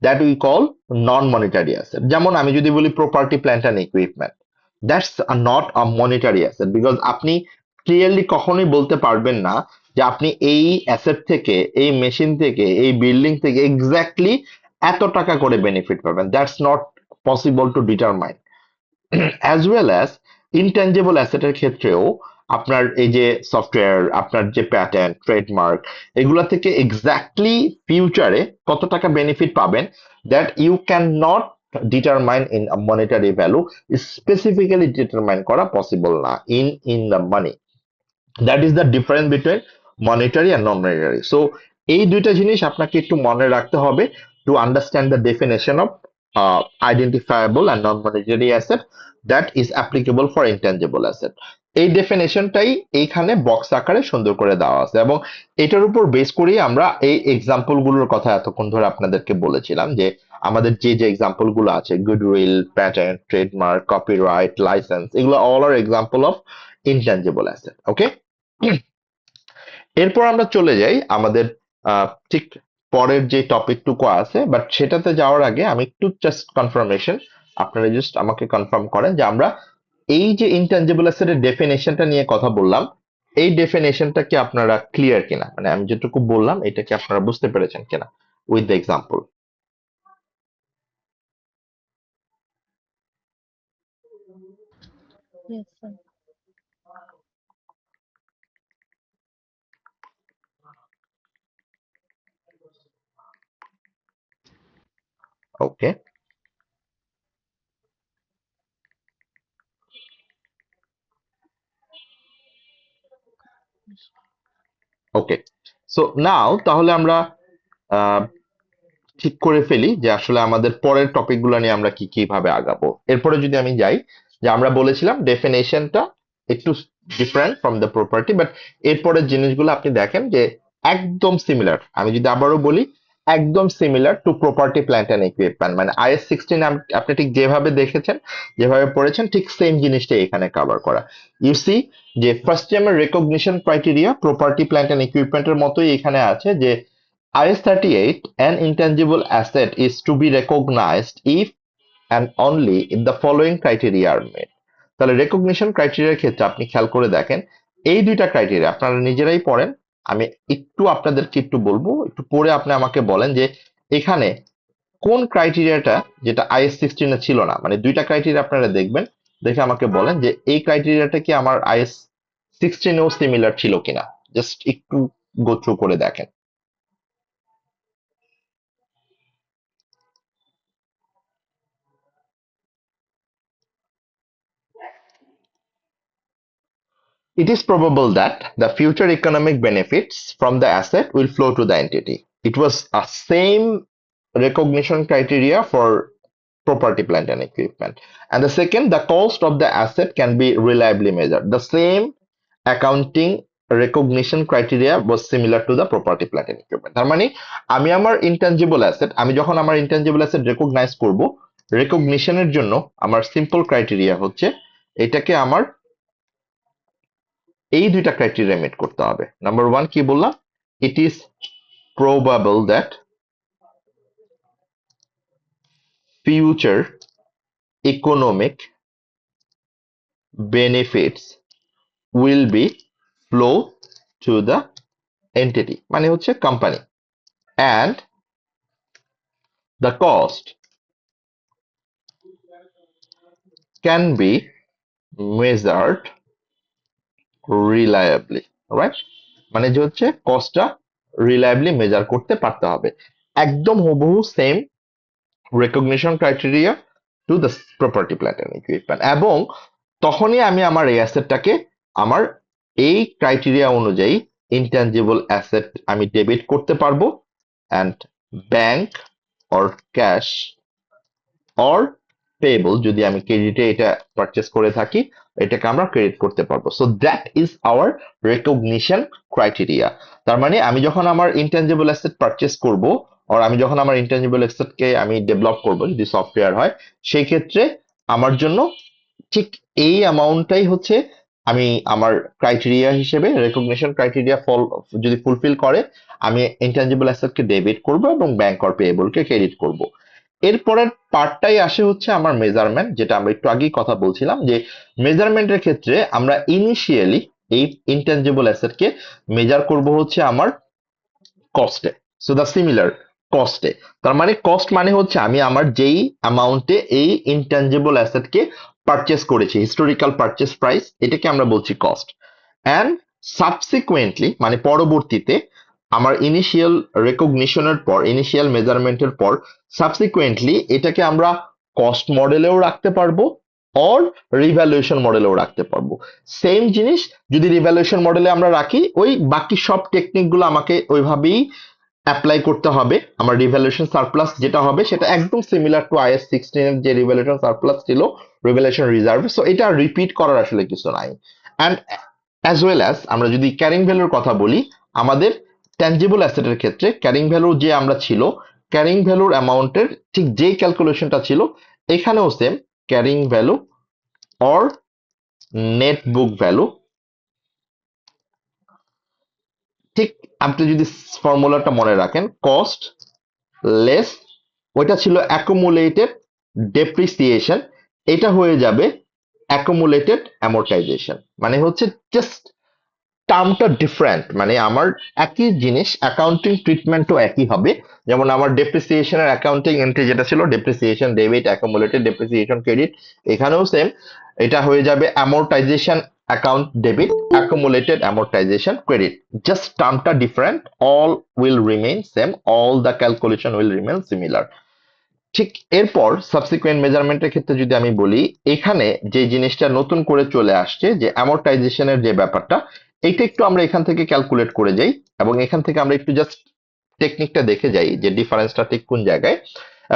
that we call non monetary asset. যেমন আমি যদি বলি property plant and equipment, that's not a monetary asset, because আপনি ক্লিয়ারলি কখনোই বলতে পারবেন না যে আপনি এই অ্যাসেট থেকে, এই মেশিন থেকে, এই বিল্ডিং থেকে এক্স্যাক্টলি এত টাকা করে বেনিফিট পাবেন, that's not possible to determine. As well as intangible অ্যাসেটের ক্ষেত্রেও আপনার এই যে সফটওয়্যার, আপনার যে প্যাটেন্ট, ট্রেডমার্ক, এগুলা থেকে এক্স্যাক্টলি ফিউচারে কত টাকা বেনিফিট পাবেন, that you can not determine in monetary value, specifically determine করা পসিবল না in the money. That is the difference between monetary আর নন মনিটারি। সো এই দুইটা জিনিস আপনাকে একটু মনে রাখতে হবে to understand the definition of identifiable and non monetary asset that is applicable for intangible asset. এই ডেফিনেশনটাই এইখানে বক্স আকারে সুন্দর করে দেওয়া আছে, এবং এটার উপর বেস করেই আমরা এই এক্সাম্পল গুলোর কথা এতক্ষণ ধরে আপনাদেরকে বলেছিলাম, যে আমাদের যে যে এক্সাম্পল গুলো আছে, goodwill, patent, trademark, copyright, licence, এগুলো all are example of intangible asset. Okay, এরপর আমরা চলে যাই আমাদের ঠিক পরের যে টপিকটুকু আছে, বাট সেটাতে যাওয়ার আগে আমি একটু জাস্ট কনফার্মেশন, আপনারা জাস্ট আমাকে কনফার্ম করেন যে আমরা এই যে ইনট্যাঞ্জিবল অ্যাসেটের ডেফিনেশনটা নিয়ে কথা বললাম, এই ডেফিনেশনটা কি আপনারা ক্লিয়ার কিনা, মানে আমি যেটুকু বললাম এটা কি আপনারা বুঝতে পেরেছেন কিনা with the example. Yes, sir. Okay, okay, so now তাহলে আমরা আহ, ঠিক করে ফেলি যে আসলে আমাদের পরের টপিকগুলো নিয়ে আমরা কি কিভাবে আগাবো। এরপরে যদি আমি যাই, যে আমরা বলেছিলাম ডেফিনেশনটা একটু different from the property, but এরপরের জিনিসগুলো আপনি দেখেন যে একদম সিমিলার। আমি যদি আবারও বলি, একদম similar to property plant and equipment, মানে IS 16 আপনি ঠিক যেভাবে দেখেছেন, যেভাবে পড়েছেন, ঠিক সেম জিনিসটাই এখানে কভার করা। ইউ সি যে ফার্স্ট টাইমের recognition criteria property plant and ইকুইপমেন্টের মতোই এখানে আছে, যে IS 38, an intangible asset is to be recognized if and only if the following criteria are met. তাহলে রেকগনিশন ক্রাইটেরিয়ার ক্ষেত্রে আপনি খেয়াল করে দেখেন, এই দুইটা ক্রাইটেরিয়া আপনারা নিজেরাই পড়েন, আমি একটু আপনাদেরকে একটু বলবো, একটু পড়ে আপনি আমাকে বলেন যে এখানে কোন ক্রাইটেরিয়াটা যেটা IS 16 ছিল না, মানে দুইটা ক্রাইটেরিয়া আপনারা দেখবেন, দেখে আমাকে বলেন যে এই ক্রাইটেরিয়াটা কি আমার IS 16-এও সিমিলার ছিল কিনা। জাস্ট একটু গো থ্রু করে দেখেন। It is probable that the future economic benefits from the asset will flow to the entity. It was a same recognition criteria for property, plant and equipment. And the second, the cost of the asset can be reliably measured. The same accounting recognition criteria was similar to the property, plant and equipment. তার মানে আমি আমার intangible asset, আমি যখন আমার intangible asset recognise করব, রেকগনিশনের জন্য আমার সিম্পল ক্রাইটেরিয়া হচ্ছে এটাকে আমার এই দুইটা ক্রাইটেরিয়া মিট করতে হবে। নাম্বার 1 কি বললাম, it is probable that future economic benefits will be flow to the entity, মানে হচ্ছে company, and the cost can be measured রিলায়েবলি, right? মানে যে হচ্ছে কস্টটা রিলায়েবলি মেজার করতে পারতে হবে। একদম হুবহু same recognition criteria to the property plant and equipment, এবং তখনই আমি আমার এই অ্যাসেটটাকে আমার এই ক্রাইটেরিয়া অনুযায়ী ইনট্যাঞ্জিবল অ্যাসেট আমি ডেবিট করতে পারবো, and bank or cash or payable, যদি আমি ক্রেডিটে এটা পারচেস করে থাকি, এটাকে আমরা ক্রেডিট করতে পারবো। So that is hour recognition criteria. তার মানে আমি যখন আমার ইনট্যাঞ্জিবল অ্যাসেট পারচেস করব, আর আমি যখন আমার ইনট্যাঞ্জিবল অ্যাসেটকে আমি ডেভেলপ করব, যদি সফটওয়্যার হয়, সেই ক্ষেত্রে আমার জন্য ঠিক এই অ্যামাউন্টটাই হচ্ছে আমি আমার ক্রাইটেরিয়া হিসেবে, রেকগনিশন ক্রাইটেরিয়া যদি ফুলফিল করে, আমি ইনট্যাঞ্জিবল অ্যাসেটকে ডেবিট করব এবং ব্যাংক অর পেয়েবলকে ক্রেডিট করব। এরপরের পার্টটাই আসে হচ্ছে আমার মেজারমেন্ট, যেটা আমরা একটু আগেই কথা বলছিলাম, যে মেজারমেন্টের ক্ষেত্রে আমরা ইনিশিয়ালি এই ইনট্যাঞ্জিবল অ্যাসেটকে মেজার করব হচ্ছে আমার কস্টে। সো দ্য সিমিলার কস্টে, তার মানে কস্ট মানে হচ্ছে আমি আমার যেই অ্যামাউন্টে এই ইনট্যাঞ্জিবল অ্যাসেটকে পারচেস করেছি, হিস্টোরিক্যাল পারচেস প্রাইস, এটাকে আমরা বলছি কস্ট। অ্যান্ড সাবসিকুয়েন্টলি, মানে পরবর্তীতে আমার ইনিশিয়াল রেকগনিশনের পর, ইনিশিয়াল মেজারমেন্টের পর সাবসিকুয়েন্টলি এটাকে আমরা কস্ট মডেলেও রাখতে পারবো, অর রিভ্যালুয়েশন মডেলেও রাখতে পারবো। সেম জিনিস যদি রিভ্যালুয়েশন মডেলে আমরা রাখি, ওই বাকি সব টেকনিক গুলো আমাকে ওইভাবেই অ্যাপ্লাই করতে হবে। আমার রিভ্যালুয়েশন সারপ্লাস যেটা হবে সেটা একদম সিমিলার টু IAS 16 এর যে রিভ্যালুয়েশন সারপ্লাস ছিল, রিভ্যালুয়েশন রিজার্ভ। সো এটা রিপিট করার আসলে কিছু নাই। অ্যান্ড অ্যাজ ওয়েল অ্যাজ আমরা যদি ক্যারিং ভ্যালুর কথা বলি, আমাদের ট্যাঞ্জিবল অ্যাসেটের ক্ষেত্রে ক্যারিং ভ্যালু যে আমরা ছিল, ক্যারিং ভ্যালুর অ্যামাউন্টের ঠিক যেই ক্যালকুলেশনটা ছিল, এখানেও same carrying value or net book value. ঠিক আপনি যদি ফর্মুলাটা মনে রাখেন, কস্ট লেস, ওইটা ছিল অ্যাকুমুলেটেড ডেপ্রিসিয়েশন, এটা হয়ে যাবে অ্যাকুমুলেটেড অ্যামortization। মানে হচ্ছে জাস্ট টার্মটা ডিফারেন্ট, মানে আমার একই জিনিস, অ্যাকাউন্টিং ট্রিটমেন্টও একই হবে। যেমন আমার ডেপ্রিসিয়েশনের অ্যাকাউন্টিং এন্ট্রি যেটা ছিল depreciation debit, accumulated depreciation credit, এখানেও সেম, এটা হয়ে যাবে amortization account debit, accumulated amortization credit. Just টার্মটা different, all will remain same, all the calculation will remain similar. ঠিক এরপর সাবসিকুয়েন্ট মেজারমেন্টের ক্ষেত্রে যদি আমি বলি, এখানে যে জিনিসটা নতুন করে চলে আসছে, যে অ্যামortizationের যে ব্যাপারটা, এইটা একটু আমরা এখান থেকে ক্যালকুলেট করে যাই, এবং এখান থেকে আমরা একটু জাস্ট টেকনিকটা দেখে যাই যে ডিফারেন্সটা ঠিক কোন জায়গায়,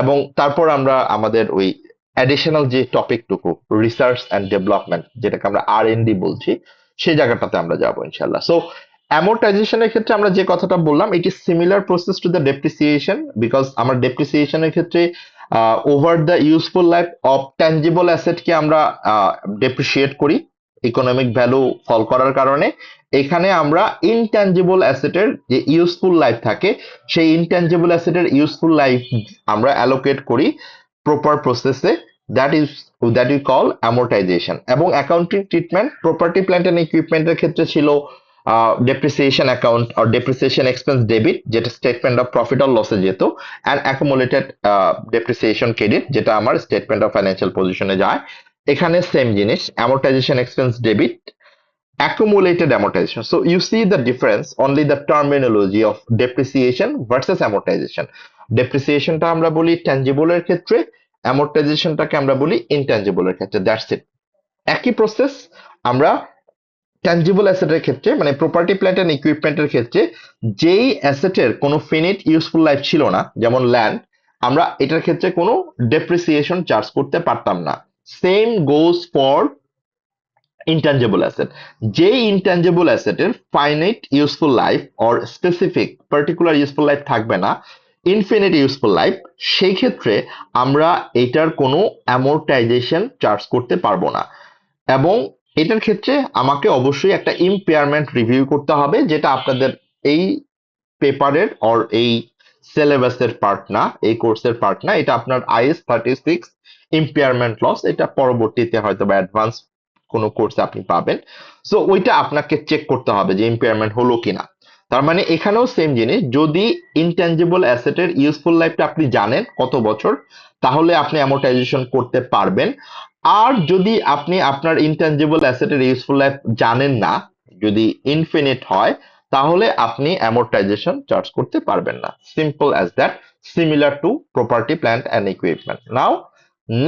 এবং তারপর আমরা আমাদের ওই অ্যাডিশনাল যে টপিকটুকু রিসার্চ অ্যান্ড ডেভেলপমেন্ট, যেটাকে আমরা R&D বলছি, সেই জায়গাটাতে আমরা যাবো ইনশাল্লাহ। সো অ্যামortizationের ক্ষেত্রে আমরা যে কথাটা বললাম, it is similar process to the depreciation, because আমার ডেপ্রিসিয়েশনের ক্ষেত্রে over the useful life of tangible অ্যাসেটকে আমরা ডেপ্রিসিয়েট করি ইকোনমিক ভ্যালু ফল করার কারণে। এখানে আমরা ইনট্যাঞ্জিবল অ্যাসেটের যে ইউজফুল লাইফ থাকে, সেই ইনট্যাঞ্জিবল অ্যাসেটের ইউজফুল লাইফ আমরা অ্যালোকেট করি প্রপার প্রসেসে, দ্যাট ইউ কল অ্যামortization। এবং accounting treatment property plant and ইকুইপমেন্টের ক্ষেত্রে ছিল depreciation account or depreciation expense debit, যেটা স্টেটমেন্ট অফ প্রফিট অর লসে যেত, অ্যান্ড অ্যাকুমুলেটেড ডেপ্রিসিয়েশন ক্রেডিট, যেটা আমার স্টেটমেন্ট অফ ফাইন্যান্সিয়াল পজিশনে যায়। এখানে সেম জিনিস, অ্যামortization expense debit, accumulated amortization. So you see the difference, only the terminology of depreciation versus amortization. Depreciationটা আমরা বলি tangible এর ক্ষেত্রে, amortizationটাকে আমরা বলি intangible এর ক্ষেত্রে, দ্যাটস ইট। একই প্রসেস আমরা ট্যাঞ্জিবল অ্যাসেটের ক্ষেত্রে, মানে প্রপার্টি প্ল্যান্ট এন্ড ইকুইপমেন্টের ক্ষেত্রে, যেই অ্যাসেটের কোনো ফিনিট ইউজফুল লাইফ ছিল না, যেমন ল্যান্ড, আমরা এটার ক্ষেত্রে কোনো ডেপ্রিসিয়েশন চার্জ করতে পারতাম না। Same goes for intangible asset. যেই ইনট্যাঞ্জিবল অ্যাসেটের finite useful life or specific particular useful life থাকবে না, ইনফিনিট ইউজফুল লাইফ, সেই ক্ষেত্রে আমরা এটার কোনো অ্যামortization চার্জ করতে পারবো না। এবং এটার ক্ষেত্রে আমাকে অবশ্যই একটা ইম্পেয়ারমেন্ট রিভিউ করতে হবে, যেটা আপনাদের এই পেপারের অর এই সিলেবাসের পার্ট না, এই কোর্সের পার্ট না। এটা আপনার IS 36 ইম্পেয়ারমেন্ট লস, এটা পরবর্তীতে হয়তো বা অ্যাডভান্স কোনো কোর্সে আপনি পাবেন। সো ওইটা আপনাকে চেক করতে হবে যে ইম্পেয়ারমেন্ট হলো কিনা। তার মানে এখানেও সেম জিনিস, যদি ইনট্যাঞ্জিবল অ্যাসেটের ইউজফুল লাইফটা আপনি জানেন কত বছর, তাহলে আপনি অ্যামortization করতে পারবেন। আর যদি আপনি আপনার ইনট্যাঞ্জিবল অ্যাসেটের ইউজফুল লাইফ জানেন না, যদি ইনফিনিট হয়, তাহলে আপনি অ্যামortization চার্জ করতে পারবেন না। Simple as that, similar to property plant and equipment. Now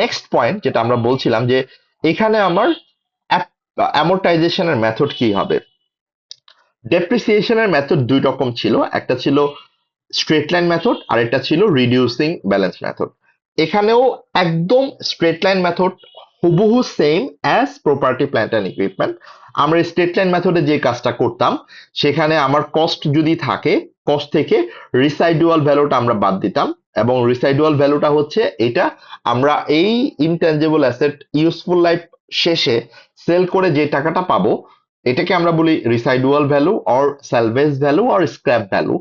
next point যেটা আমরা বলছিলাম, যে এখানে আমার অ্যামortizationের মেথড কি হবে। ডেপ্রিসিয়েশনের মেথড দুই রকম ছিল, একটা ছিল স্ট্রেট লাইন মেথড আর একটা ছিল রিডিউসিং ব্যালেন্স মেথড। এখানেও একদম স্ট্রেট লাইন মেথড হুবহু same as property plant and equipment. আমরা স্ট্রেট লাইন মেথডে যে কাজটা করতাম, সেখানে আমার কস্ট যদি থাকে, কস্ট থেকে রিসাইডুয়াল ভ্যালুটা আমরা বাদ দিতাম, এবং রিসাইডুয়াল ভ্যালুটা হচ্ছে এটা আমরা এই ইনট্যাঞ্জিবল অ্যাসেট ইউজফুল লাইফ শেষে সেল করে যে টাকাটা পাবো, এটাকে আমরা বলি residual value or salvage value or scrap value.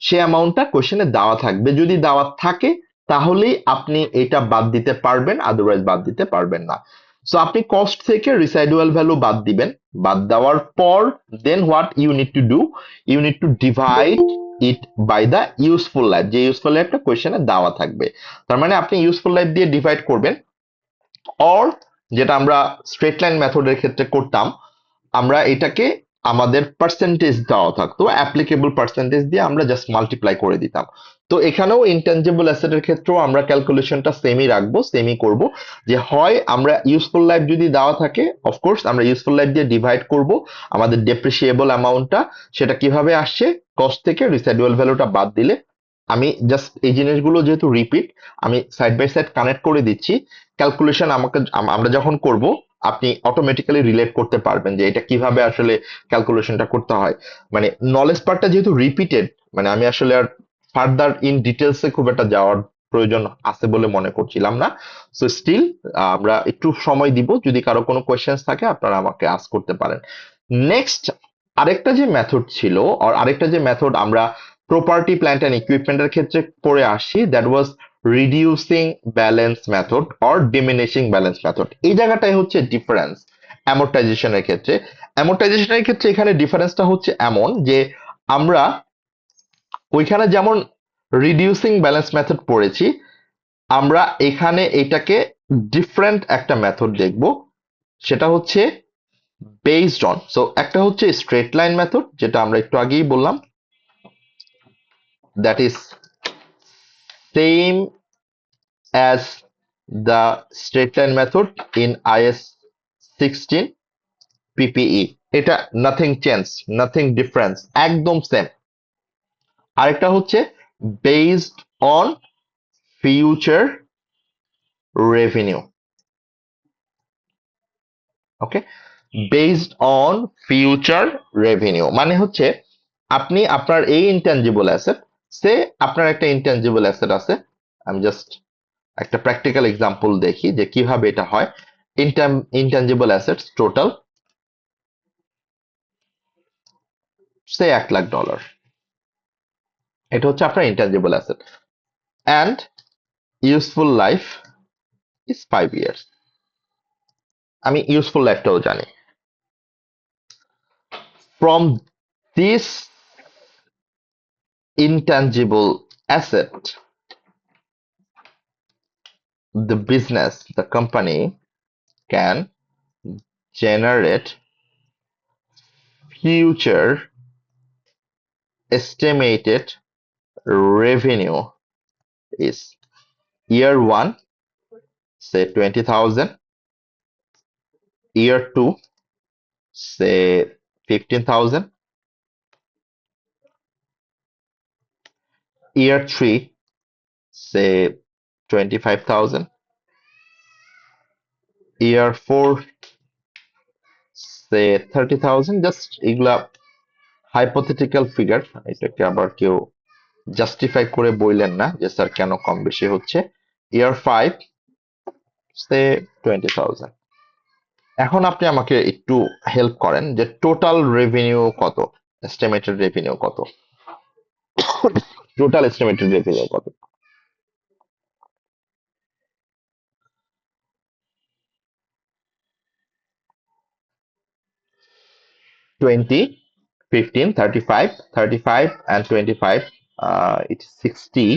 সে অ্যামাউন্টটা কোশ্চেনে দেওয়া থাকবে, যদি দেওয়া থাকে তাহলেই আপনি এটা বাদ দিতে পারবেন, আদারওয়াইজ বাদ দিতে পারবেন না। সো আপনি কস্ট থেকে রিসাইডুয়াল ভ্যালু বাদ দিবেন, বাদ দেওয়ার পর then what you need to do, you need to divide it by the useful life, যে ইউজফুল লাইফটা কোশ্চেনে দেওয়া থাকবে। তার মানে আপনি ইউজফুল লাইফ দিয়ে ডিভাইড করবেন, অর যেটা আমরা স্ট্রেট লাইন মেথডের ক্ষেত্রে করতাম, আমরা এটাকে আমাদের পার্সেন্টেজ দেওয়া থাকতো, অ্যাপ্লিকেবল পার্সেন্টেজ দিয়ে আমরা জাস্ট মাল্টিপ্লাই করে দিতাম। তো এখানেও ইনট্যাঞ্জিবল অ্যাসেটের ক্ষেত্রেও আমরা ক্যালকুলেশনটা সেমই রাখবো, সেমই করব, যে হয় আমরা ইউজফুল লাইফ যদি দেওয়া থাকে, অফকোর্স আমরা ইউজফুল লাইফ দিয়ে ডিভাইড করব আমাদের ডেপ্রিসিয়েবল অ্যামাউন্টটা। সেটা কিভাবে আসছে, কস্ট থেকে রিসাইডুয়াল ভ্যালুটা বাদ দিলে। আমি জাস্ট এই জিনিসগুলো যেহেতু রিপিট, আমি সাইড বাই সাইড কানেক্ট করে দিচ্ছি। ক্যালকুলেশন আমরা যখন করব, আপনি অটোমেটিক্যালি রিলেট করতে পারবেন যে এটা কিভাবে আসলে ক্যালকুলেশনটা করতে হয়। মানে নলেজ পার্টটা যেহেতু রিপিটেড, মানে আমি আসলে আর ফার্দার ইন ডিটেলসে খুব একটা যাওয়ার প্রয়োজন আছে বলে মনে করছিলাম না। সো স্টিল আমরা একটু সময় দিব, যদি কারো কোনো কোয়েশ্চেন্স থাকে আপনারা আমাকে আস্ক করতে পারেন। নেক্সট আরেকটা যে মেথড ছিল, আর আরেকটা যে মেথড আমরা প্রপার্টি প্ল্যান্ট অ্যান্ড ইকুইপমেন্টের ক্ষেত্রে পড়ে আসি, that was reducing balance method or diminishing balance method. এই জায়গাটাই হচ্ছে ডিফারেন্স অ্যামortizationের ক্ষেত্রে। অ্যামortizationের ক্ষেত্রে এখানে ডিফারেন্সটা হচ্ছে এমন যে আমরা ওইখানে যেমন রিডিউসিং ব্যালেন্স মেথড পড়েছি, আমরা এখানে এটাকে ডিফারেন্ট একটা মেথড দেখব, সেটা হচ্ছে বেসড অন। সো একটা হচ্ছে স্ট্রেট লাইন মেথড, যেটা আমরা একটু আগেই বললাম, that is same as the straight line method in IS 16 PPE. এটা nothing change, nothing difference, একদম সেম। আরেকটা হচ্ছে based on future revenue, okay, based on future revenue মানে হচ্ছে আপনি আপনার এই ইনট্যাঞ্জিবল অ্যাসেট, সে আপনার একটা ইনট্যাঞ্জিবল অ্যাসেট আছে, আমি জাস্ট একটা প্র্যাকটিক্যাল এক্সাম্পল দেখি যে কিভাবে এটা হয়। ইনট্যাঞ্জিবল অ্যাসেটস টোটাল সে $1,00,000, এটা হচ্ছে আপনার intangible asset, and useful life is 5 years। আমি ইউজফুল লাইফটাও জানি। From this intangible asset, the business, the company can generate future estimated revenue is year 1 say 20,000, year 2 say 15,000, year 3 say 25,000, year 4 say 30,000। Just এগুলা hypothetical figure, এটাকে আবার কেউ justify করে বললেন না যে স্যার কেন কম বেশি হচ্ছে। ইয়ার 5 say 20,000, এখন আপনি আমাকে একটু হেল্প করেন যে টোটাল রেভিনিউ কত, এস্টিমেটেড রেভিনিউ কত, টোটাল এস্টিমেটেড রেভিনিউ কত? 20, 15, 35, 35 and 25, it's 60,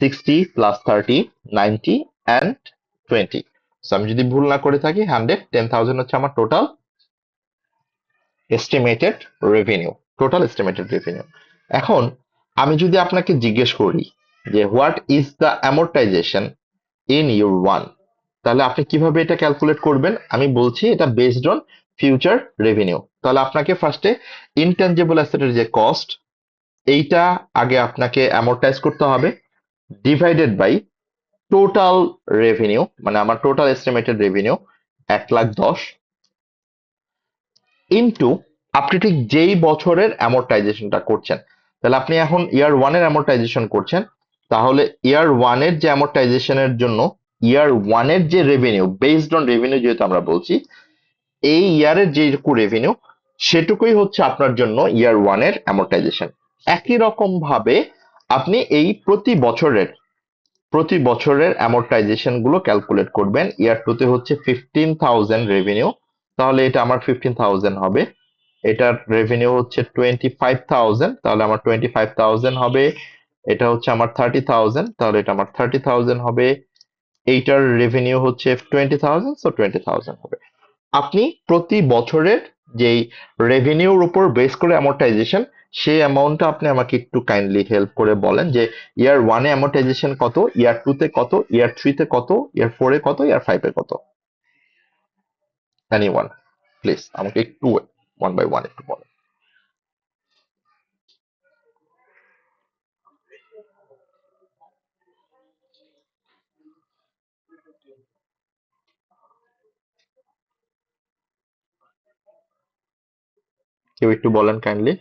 60 plus 30, 90 and 20. So আমি যদি ভুল না করে থাকি 100, 10,000 হচ্ছে আমার total estimated revenue, total estimated revenue. এখন আমি যদি আপনাকে জিজ্ঞেস করি যে what is the amortization in year one, তাহলে আপনি কিভাবে এটা ক্যালকুলেট করবেন? আমি বলছি এটা বেসড অন ফিউচার রেভিনিউ। তাহলে আপনাকে ফার্স্টে ইনট্যাঞ্জিবল অ্যাসেটের যে কস্ট, এইটা আগে আপনাকে অ্যামortize করতে হবে, ডিভাইডেড বাই টোটাল রেভিনিউ, মানে আমার টোটাল এস্টিমেটেড রেভিনিউ 1,10,000, ইনটু আপনি ঠিক যেই বছরের অ্যামortizationটা করছেন। তাহলে আপনি এখন ইয়ার ওয়ানের অ্যামortization করছেন, তাহলে ইয়ার ওয়ানের যে অ্যামortizationের জন্য ইয়ার ওয়ানের যে রেভিনিউ, বেসড অন রেভিনিউ যেহেতু আমরা বলছি, এই ইয়ারের যেটুকু রেভিনিউ সেটুকুই হচ্ছে আপনার জন্য ইয়ার ওয়ানের অ্যামortization। একই রকম ভাবে আপনি এই প্রতি বছরের অ্যামortization গুলো ক্যালকুলেট করবেন। ইয়ার টুতে হচ্ছে 15,000 রেভিনিউ, তাহলে এটা আমার 15,000 হবে। এটার রেভিনিউ হচ্ছে 25,000, তাহলে আমার 25,000 হবে। এটা হচ্ছে আমার 30,000, তাহলে এটা আমার 30,000 হবে। এইটার রেভিনিউ হচ্ছে 20,000, সো 20,000 হবে। আপনি প্রতি বছরের যেই রেভিনিউর উপর বেস করে অ্যামortization, সেই অ্যামাউন্টটা আপনি আমাকে একটু কাইন্ডলি হেল্প করে বলেন যে ইয়ার ওয়ানে অ্যামortization কত, ইয়ার টুতে কত, ইয়ার থ্রিতে কত, ইয়ার ফোরে কত, ইয়ার ফাইভে কত? এনিওয়ান প্লিজ আমাকে একটু ওয়ান বাই ওয়ান একটু বলেন। কেউ একটু বলেন কাইন্ডলি।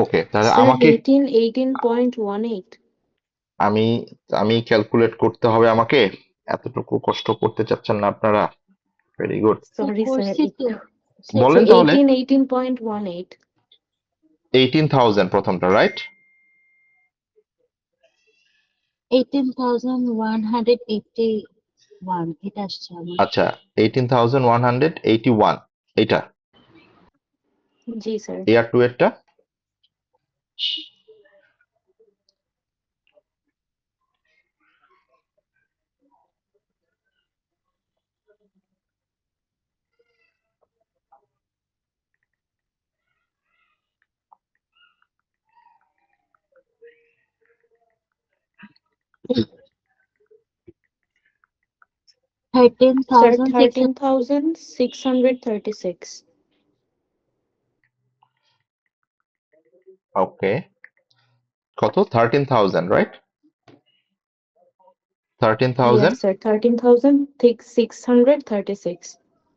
ওকে, তাহলে Sir, আমাকে 18.18. আমি আমি ক্যালকুলেট করতে হবে আমাকে? এতটুকু কষ্ট করতে চাচ্ছেন না আপনারা? Very good, Sorry, sir. করছি তো So বলেন তাহলে। 18.18. 18,000 প্রথমটা, রাইট? 18,181 এটা আসছে আমার। আচ্ছা, 18,181 এইটা Ji, sir. ইয়ার টু এরটা। Sir, 13,600 13,636. ওকে, কত? 13,000, রাইট? 13,000 Yes, sir. 13,636.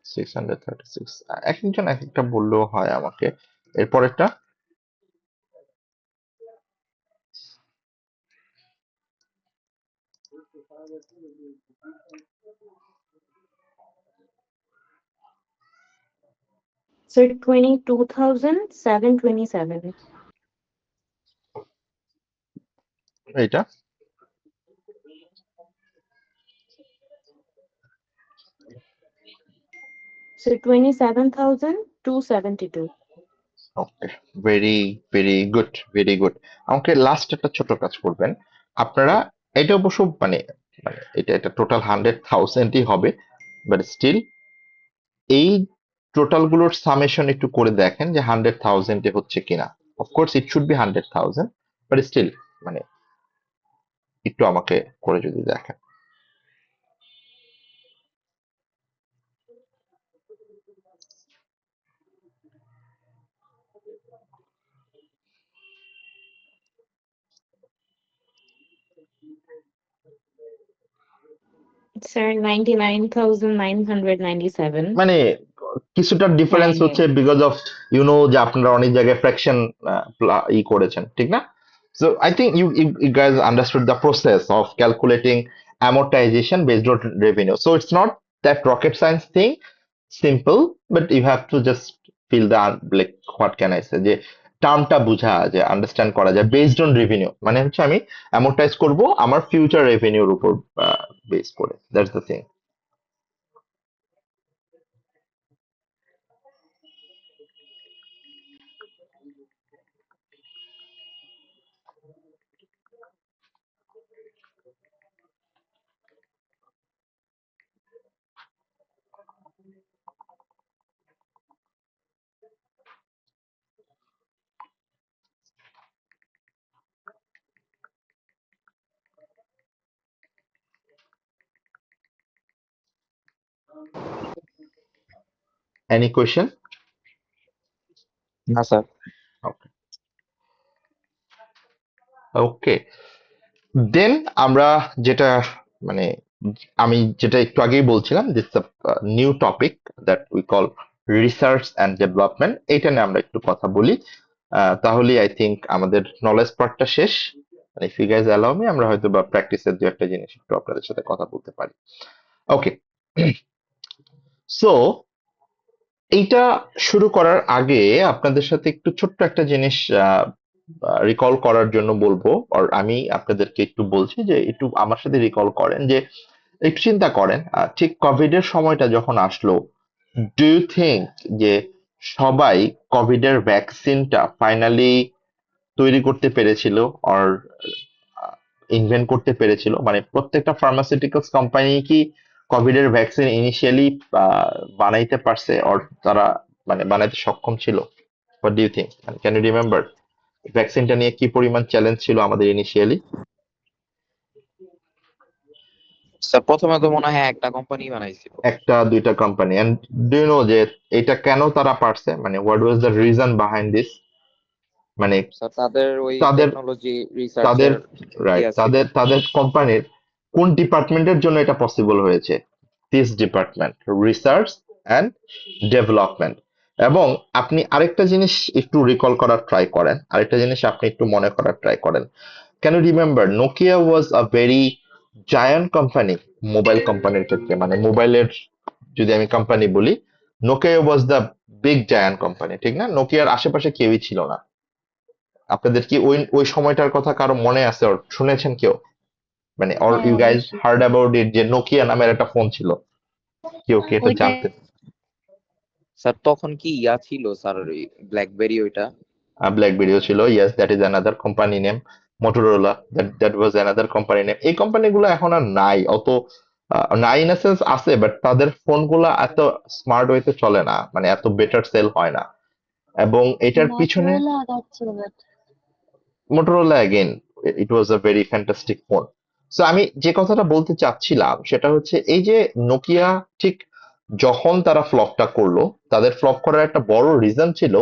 636। এক একজন এক একটা বললেও হয় আমাকে। এরপরেরটা Sir, 22,727. এইটা Sir, 27,272. Okay, very very good, very good. আমাকে লাস্ট একটা ছোট কাজ করবেন আপনারা। এটা অবশ্য মানে মানে এটা এটা টোটাল 100,000ই হবে, বাট স্টিল এই টোটাল গুলোর সামেশন একটু করে দেখেন যে 100,000 এ হচ্ছে কিনা। Of course it should be 100,000, but still মানে একটু আমাকে করে যদি দেখেন। Sir, 99,997. মানে কিছুটা ডিফারেন্স Nine হচ্ছে eight. বিকজ অফ যে আপনারা অনেক জায়গায় ফ্র্যাকশন করেছেন, ঠিক না? So I think you guys understood the process of calculating amortization based on revenue. So it's not that rocket science thing, simple, but you have to just feel the like what can I say যে টার্মটা বোঝা যায়, understand করা যায় based on revenue. মানে হচ্ছে আমি অ্যামোর্টাইজ করব আমার ফিউচার রেভিনিউর উপর বেস করে, that's the thing. Any question? না স্যার। ওকে, ওকে, দেন আমরা যেটা মানে আমি যেটা একটু আগেই বলছিলাম, this new topic that we call research and development, এইটা নিয়ে আমরা একটু কথা বলি। তাহলে আই থিংক আমাদের নলেজ পার্টটা শেষ। If you guys allow me, আমরা হয়তো বা প্র্যাকটিসের দু একটা জিনিস একটু আপনাদের সাথে কথা বলতে পারি। ওকে, সো এইটা শুরু করার আগে আপনাদের সাথে একটু ছোট্ট একটা জিনিস রিকল করার জন্য বলবো, আর আমি আপনাদেরকে একটু বলছি যে একটু আমার সাথে রিকল করেন যে একটু চিন্তা করেন ঠিক কোভিড এর সময়টা যখন আসলো, ডু ইউ থিঙ্ক যে সবাই কোভিড এর ভ্যাকসিনটা ফাইনালি তৈরি করতে পেরেছিল অর ইনভেন্ট করতে পেরেছিল? মানে প্রত্যেকটা ফার্মাসিউটিক্যালস কোম্পানি কি কোভিড এর ভ্যাকসিন ইনিশিয়ালি বানাইতে পারছে অর তারা মানে বানাইতে সক্ষম ছিল? What do you think? Can you remember ভ্যাকসিনটা নিয়ে কি পরিমাণ চ্যালেঞ্জ ছিল আমাদের ইনিশিয়ালি? স্যার প্রথমে তো মনে হয় একটা কোম্পানি বানাইছিল। একটা দুইটা company. And do you know যে এটা কেন তারা পারছে? মানে what was the reason behind this? মানে স্যার তাদের ওই তাদের টেকনোলজি তাদের রিসার্চের রাইট, ইয়ে ছিল। তাদের কোম্পানির কোন ডিপার্টমেন্টের জন্য এটা পসিবল হয়েছে? This department, research and development. এবং আপনি আরেকটা জিনিস একটু রিকল করার ট্রাই করেন, আরেকটা জিনিস আপনি একটু মনে করার ট্রাই করেন। Can you remember Nokia was a very giant company mobile কোম্পানির ক্ষেত্রে? মানে মোবাইলের যদি আমি কোম্পানি বলি, Nokia was the big giant company, ঠিক না? নোকিয়ার আশেপাশে কেউই ছিল না। আপনাদের কি ওই ওই সময়টার কথা কারো মনে আছে or শুনেছেন কেউ? মানে অর হ্যাঁ ইউ গাইজ অবশ্যই। হার্ড অ্যাবাউট ইট যে নোকিয়া নামের একটা ফোন ছিল? কেউ কি এটা ওইটা জানতেন? স্যার তখন কি ইয়া ছিল স্যার, ওই ব্ল্যাকবেরি ওইটা? ব্ল্যাকবেরিও ছিল, yes, that is another company name. Motorola, that was another company name. এই কোম্পানিগুলো এখন আর নাই, অত নাই ইন সেন্স আছে, বাট তাদের ফোনগুলো এত স্মার্ট ওয়েতে চলে না, মানে এত বেটার সেল হয় না। এবং এটার পিছনে মটোরোলা আগাচ্ছিল but Motorola again, it was a very fantastic phone. So আমি যে কথাটা বলতে চাচ্ছিলাম সেটা হচ্ছে এই যে নোকিয়া ঠিক যখন তারা ফ্লপটা করলো, তাদের ফ্লপ করার একটা বড় রিজন ছিল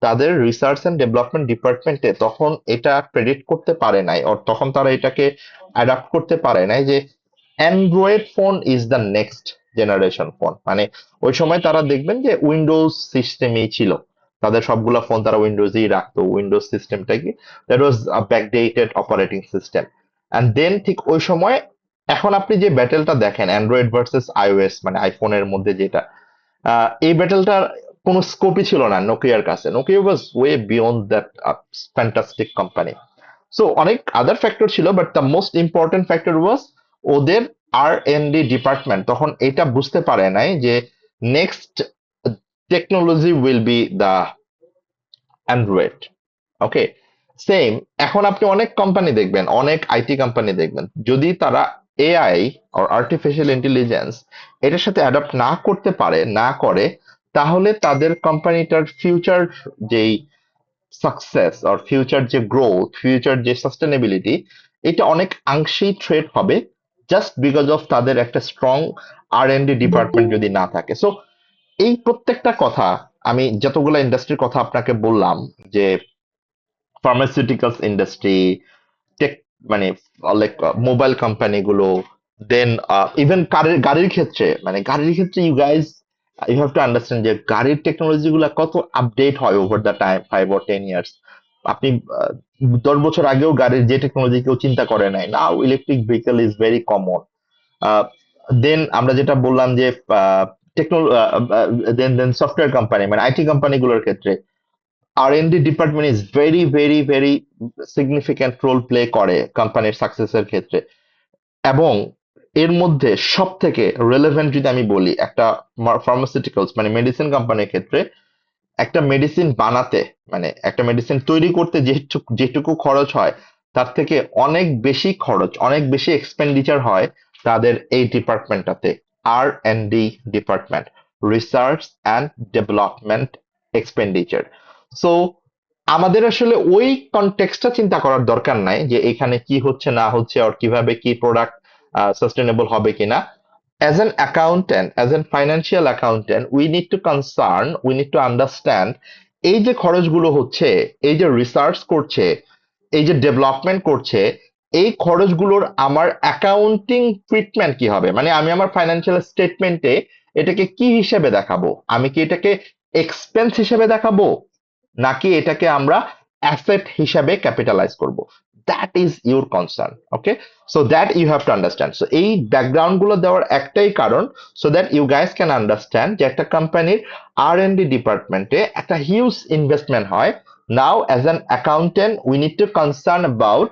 তাদের রিসার্চ এন্ড ডেভেলপমেন্ট ডিপার্টমেন্টে তখন এটা প্রেডিক্ট করতে পারে নাই, আর তখন তারা এটাকে অ্যাডাপ্ট করতে পারে নাই যে Android phone is the next generation phone. মানে ওই সময় তারা দেখবেন যে উইন্ডোজ সিস্টেমই ছিল, তাদের সবগুলা ফোন তারা উইন্ডোজই রাখতো, উইন্ডোজ সিস্টেমটা কি that was a backdated operating system. And then ঠিক ওই সময় এখন আপনি যে ব্যাটেলটা দেখেন অ্যান্ড্রয়েড ভার্সেস আইওএস, মানে আইফোনের মধ্যে যেটা, এই ব্যাটেলটার কোনো স্কোপই ছিল না নোকিয়ার কাছে। Nokia was way beyond that fantastic company. So অনেক আদার ফ্যাক্টর ছিল, but the most important factor was ওদের আর&ডি ডিপার্টমেন্ট তখন এটা বুঝতে পারে নাই যে next technology will be the and rate. Okay, same এখন আপনি অনেক কোম্পানি দেখবেন, অনেক আইটি কোম্পানি দেখবেন, যদি তারা এআই আর আর্টিফিশিয়াল ইন্টেলিজেন্স এটার সাথে অ্যাডাপ্ট না করতে পারে, না করে, তাহলে তাদের কোম্পানিটার ফিউচার যেই সাকসেস আর ফিউচার যে গ্রোথ, ফিউচার যে সাস্টেনেবিলিটি, এটা অনেক অংশেই থ্রেট হবে, জাস্ট বিকজ অফ তাদের একটা স্ট্রং আর&ডি ডিপার্টমেন্ট যদি না থাকে। সো এই প্রত্যেকটা কথা, আমি যতগুলো ইন্ডাস্ট্রির কথা আপনাকে বললাম, যে ফার্মাসিউটিক্যালস ইন্ডাস্ট্রি, টেক, মানে লাইক মোবাইল কোম্পানিগুলো, দেন ইভেন গাড়ির ক্ষেত্রে, মানে গাড়ির ক্ষেত্রে you guys you have to understand যে গাড়ির টেকনোলজি গুলো কত আপডেট হয় over the time, 5 or 10 years। আপনি 10 বছর আগেও গাড়ির যে টেকনোলজি কেউ চিন্তা করে নাই, now electric vehicle is very common. Then আমরা যেটা বললাম যে দেন সফটওয়্যার কোম্পানি, মানে আইটি কোম্পানিগুলোর ক্ষেত্রে R&D department is very very very significant role play করে কোম্পানির সাকসেসের ক্ষেত্রে। এবং এর মধ্যে সব থেকে রেলেভেন্ট যদি আমি বলি, একটা ফার্মাসিউটিক্যালস মানে মেডিসিন কোম্পানির ক্ষেত্রে, একটা মেডিসিন বানাতে, মানে একটা মেডিসিন তৈরি করতে যেটুকু খরচ হয়, তার থেকে অনেক বেশি খরচ, অনেক বেশি এক্সপেন্ডিচার হয় তাদের এই ডিপার্টমেন্টটাতে, R&D department, research and development expenditure. So আমাদের আসলে ওই কনটেক্সটটা চিন্তা করার দরকার নাই যে এখানে কি হচ্ছে না হচ্ছে, আর কিভাবে কি প্রোডাক্ট সাস্টেনেবল হবে কিনা। As an accountant, as a financial accountant, we need to understand এই যে খরচগুলো হচ্ছে, এই যে রিসার্চ করছে, এই যে ডেভেলপমেন্ট করছে, এই খরচগুলোর আমার অ্যাকাউন্টিং ট্রিটমেন্ট কি হবে, মানে আমি আমার ফাইন্যান্সিয়াল স্টেটমেন্টে এটাকে কি হিসেবে দেখাবো, আমি কি এটাকে এক্সপেন্স হিসেবে দেখাবো, নাকি এটাকে আমরা অ্যাসেট হিসাবে ক্যাপিটালাইজ করব, that is your concern. Okay, so that you have to understand. So এই ব্যাকগ্রাউন্ড গুলো দেওয়ার একটাই কারণ, so that you guys can understand যে একটা কোম্পানির আর&ডি ডিপার্টমেন্টে একটা হিউজ ইনভেস্টমেন্ট হয়। Now as an accountant we need to concern about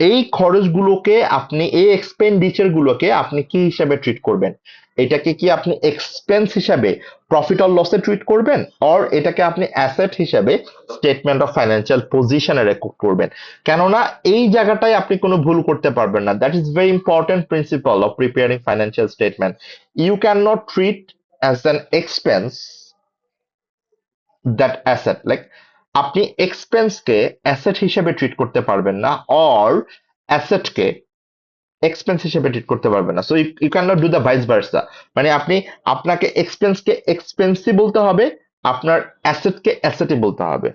এই খরচগুলোকে, আপনি এই এক্সপেন্ডিচার গুলোকে আপনি কি হিসাবে ট্রিট করবেন। এটাকে কি আপনি এক্সপেন্স হিসাবে প্রফিট অর লসে ট্রিট করবেন, অর এটাকে আপনি অ্যাসেট হিসাবে স্টেটমেন্ট অফ ফাইন্যান্সিয়াল পজিশনে রেকর্ড করবেন। কেননা এই জায়গাটায় আপনি কোনো ভুল করতে পারবেন না। That is very important principle of preparing financial statement. You can not treat as an expense that asset, like আপনি এক্সপেন্সকে অ্যাসেট হিসেবে ট্রিট করতে পারবেন না, অর অ্যাসেটকে এক্সপেন্স হিসেবে ট্রিট করতে পারবেন না। So you can not do the vice versa, মানে আপনাকে এক্সপেন্সকে এক্সপেন্সই বলতে হবে, আপনার অ্যাসেটকে অ্যাসেটই বলতে হবে।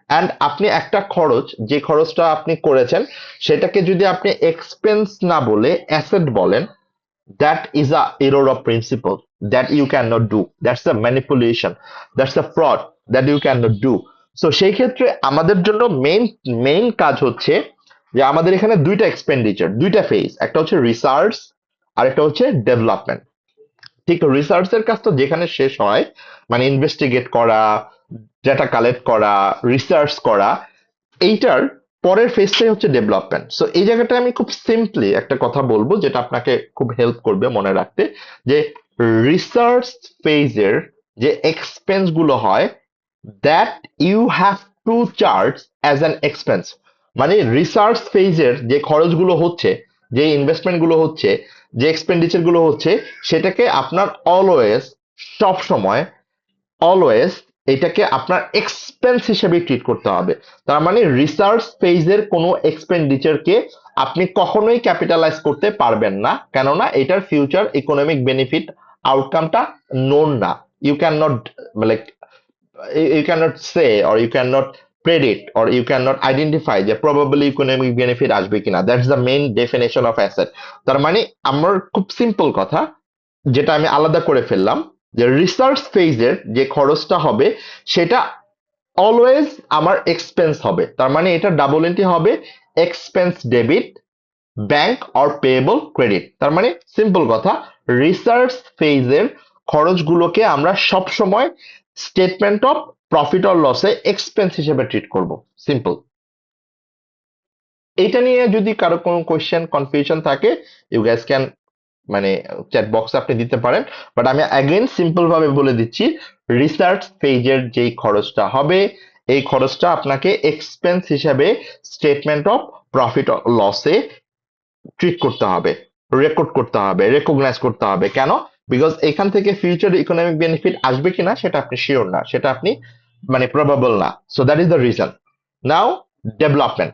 অ্যান্ড আপনি একটা খরচ, যে খরচটা আপনি করেছেন, সেটাকে যদি আপনি এক্সপেন্স না বলে অ্যাসেট বলেন, that is a error of principle that you cannot do. That's a manipulation, that's a fraud that you cannot do. So সেই ক্ষেত্রে আমাদের জন্য মেইন কাজ হচ্ছে যে আমাদের এখানে দুইটা এক্সপেন্ডিচার, দুইটা ফেজ, একটা হচ্ছে রিসার্চ আর একটা হচ্ছে ডেভেলপমেন্ট। ঠিক রিসার্চের কাজ তো যেখানে শেষ হয়, মানে ইনভেস্টিগেট করা, ডেটা কালেক্ট করা, রিসার্চ করা, এইটার পরের ফেজটাই হচ্ছে ডেভেলপমেন্ট। সো এই জায়গাটা আমি খুব সিম্পলি একটা কথা বলবো যেটা আপনাকে খুব হেল্প করবে মনে রাখতে, যে রিসার্চ ফেজের যে এক্সপেন্স গুলো হয়, that you have to charge as an expense. মানে রিসার্চ ফেজের যে খরচগুলো হচ্ছে, যে ইনভেস্টমেন্ট গুলো হচ্ছে, যে এক্সপেন্ডিচার গুলো হচ্ছে, সেটাকে আপনার অলওয়েজ, সব সময়, অলওয়েজ এটাকে আপনার এক্সপেন্স হিসেবে ট্রিট করতে হবে। তার মানে রিসার্চ ফেজের কোনো এক্সপেন্ডিচারকে আপনি কখনোই ক্যাপিটালাইজ করতে পারবেন না, কেননা এটার ফিউচার ইকোনমিক বেনিফিট আউটকামটা নোন না। You can not, like you cannot say or you cannot predict or you cannot identify যে probably economic benefit আসবে কিনা। that's the main definition of asset। তার মানে আমার খুব সিম্পল কথা, যেটা আমি আলাদা করে ফেললাম, যে রিসার্চ ফেজের যে খরচটা হবে সেটা অলওয়েজ আমার এক্সপেন্স হবে। তার মানে এটা ডাবল এন্ট্রি হবে, expense debit, bank or payable credit. তার মানে সিম্পল কথা, রিসার্চ ফেজের খরচগুলোকে আমরা সব সময় স্টেটমেন্ট অফ প্রফিট অর লসে এক্সপেন্স হিসেবে ট্রিট করব। সিম্পল। এটা নিয়ে যদি কারো কোনো কোয়েশ্চেন, কনফিউশন থাকে, ইউ গ্যাস ক্যান, মানে চ্যাট বক্সে আপনি দিতে পারেন। বাট আমি অ্যাগেন সিম্পল ভাবে বলে দিচ্ছি, রিসার্চ পেজের যেই খরচটা হবে, এই খরচটা আপনাকে এক্সপেন্স হিসাবে স্টেটমেন্ট অফ প্রফিট লসে ট্রিট করতে হবে, রেকর্ড করতে হবে, রেকগনাইজ করতে হবে। কেন? বিকজ এখান থেকে ফিউচার ইকোনমিক বেনিফিট আসবে কিনা সেটা আপনি শিওর না, সেটা আপনি মানে প্রবাবল না। So that is the reason. Now development.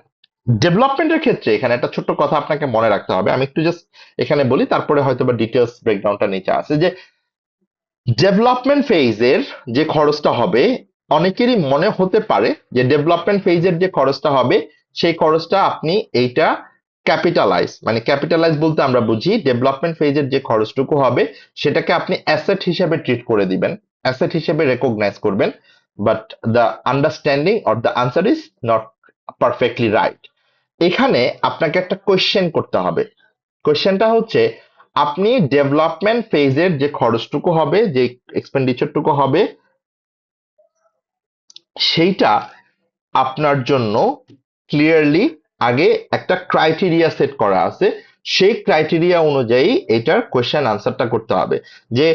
ডেভেলপমেন্টের ক্ষেত্রে এখানে একটা ছোট্ট কথা আপনাকে মনে রাখতে হবে, আমি একটু জাস্ট এখানে বলি, তারপরে হয়তো বা ডিটেলস ব্রেকডাউনটা নিচে আছে। যে ডেভেলপমেন্ট ফেজের যে খরচটা হবে, অনেকেরই মনে হতে পারে যে ডেভেলপমেন্ট ফেজের যে খরচটা হবে সেই খরচটা আপনি এইটা ক্যাপিটালাইজ বলতে আমরা বুঝি ডেভেলপমেন্ট ফেজের যে খরচটুকু হবে সেটাকে আপনি অ্যাসেট হিসেবে ট্রিট করে দিবেন, অ্যাসেট হিসেবে রেকগনাইজ করবেন। But the understanding or the answer is not perfectly right. এখানে আপনাকে একটা কোয়েশ্চেন করতে হবে। কোয়েশ্চেনটা হচ্ছে, আপনি ডেভেলপমেন্ট ফেজের যে খরচটুকু হবে, যে এক্সপেন্ডিচারটুকু হবে, সেইটা আপনার জন্য ক্লিয়ারলি আগে একটা ক্রাইটেরিয়া সেট করা আছে, সেই ক্রাইটেরিয়া অনুযায়ী এটার কোয়েশ্চেন আনসারটা করতে হবে। যে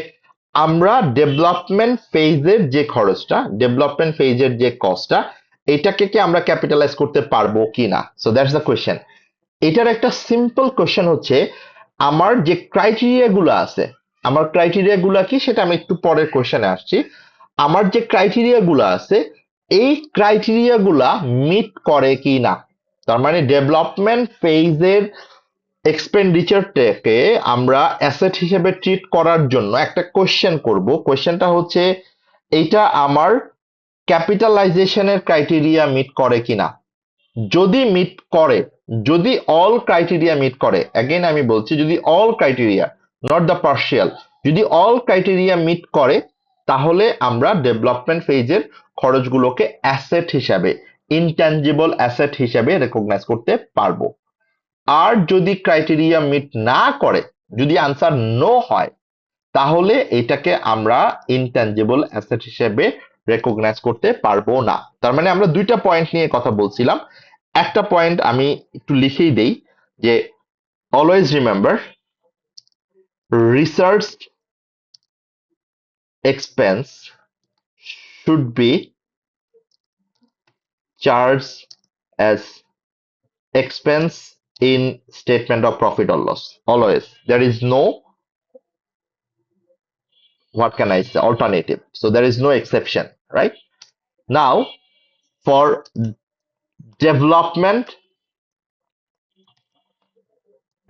আমরা ডেভেলপমেন্ট ফেজের যে খরচটা, ডেভেলপমেন্ট ফেজের যে কস্টটা, এটাকে কি আমরা ক্যাপিটালাইজ করতে পারবো কিনা। So that's the question. এটার একটা সিম্পল কোয়েশ্চেন হচ্ছে, আমার যে ক্রাইটেরিয়া গুলো আছে, আমার ক্রাইটেরিয়া গুলা কি সেটা আমি একটু পরের কোয়েশ্চেনে আসছি। আমার যে ক্রাইটেরিয়া গুলো আছে এই ক্রাইটেরিয়া গুলা মিট করে কি না। তার মানে ডেভেলপমেন্ট ফেজের এক্সপেন্ডিচারটাকে আমরা অ্যাসেট হিসেবে ট্রিট করার জন্য একটা কোয়েশ্চেন করব। কোয়েশ্চেনটা হচ্ছে, এইটা আমার ক্যাপিটালাইজেশনের ক্রাইটেরিয়া মিট করে কিনা। যদি মিট করে, যদি অল ক্রাইটেরিয়া মিট করে, অ্যাগেন আমি বলছি, যদি all criteria, not the partial, যদি অল ক্রাইটেরিয়া মিট করে, তাহলে আমরা ডেভেলপমেন্ট ফেজের খরচগুলোকে অ্যাসেট হিসাবে, ইনট্যাঞ্জিবল অ্যাসেট হিসাবে রেকগনাইজ করতে পারবো। আর যদি ক্রাইটেরিয়া মিট না করে, যদি আনসার নো হয়, তাহলে এটাকে আমরা ইনট্যাঞ্জিবল অ্যাসেট হিসেবে রেকগনাইজ করতে পারবো না। তার মানে আমরা দুইটা পয়েন্ট নিয়ে কথা বলছিলাম। একটা পয়েন্ট আমি একটু লিখেই দেই, যে always remember, research expense should be charged as expense in statement of profit or loss. Always there is no, what can I say, alternative. So there is no exception, right? Now for development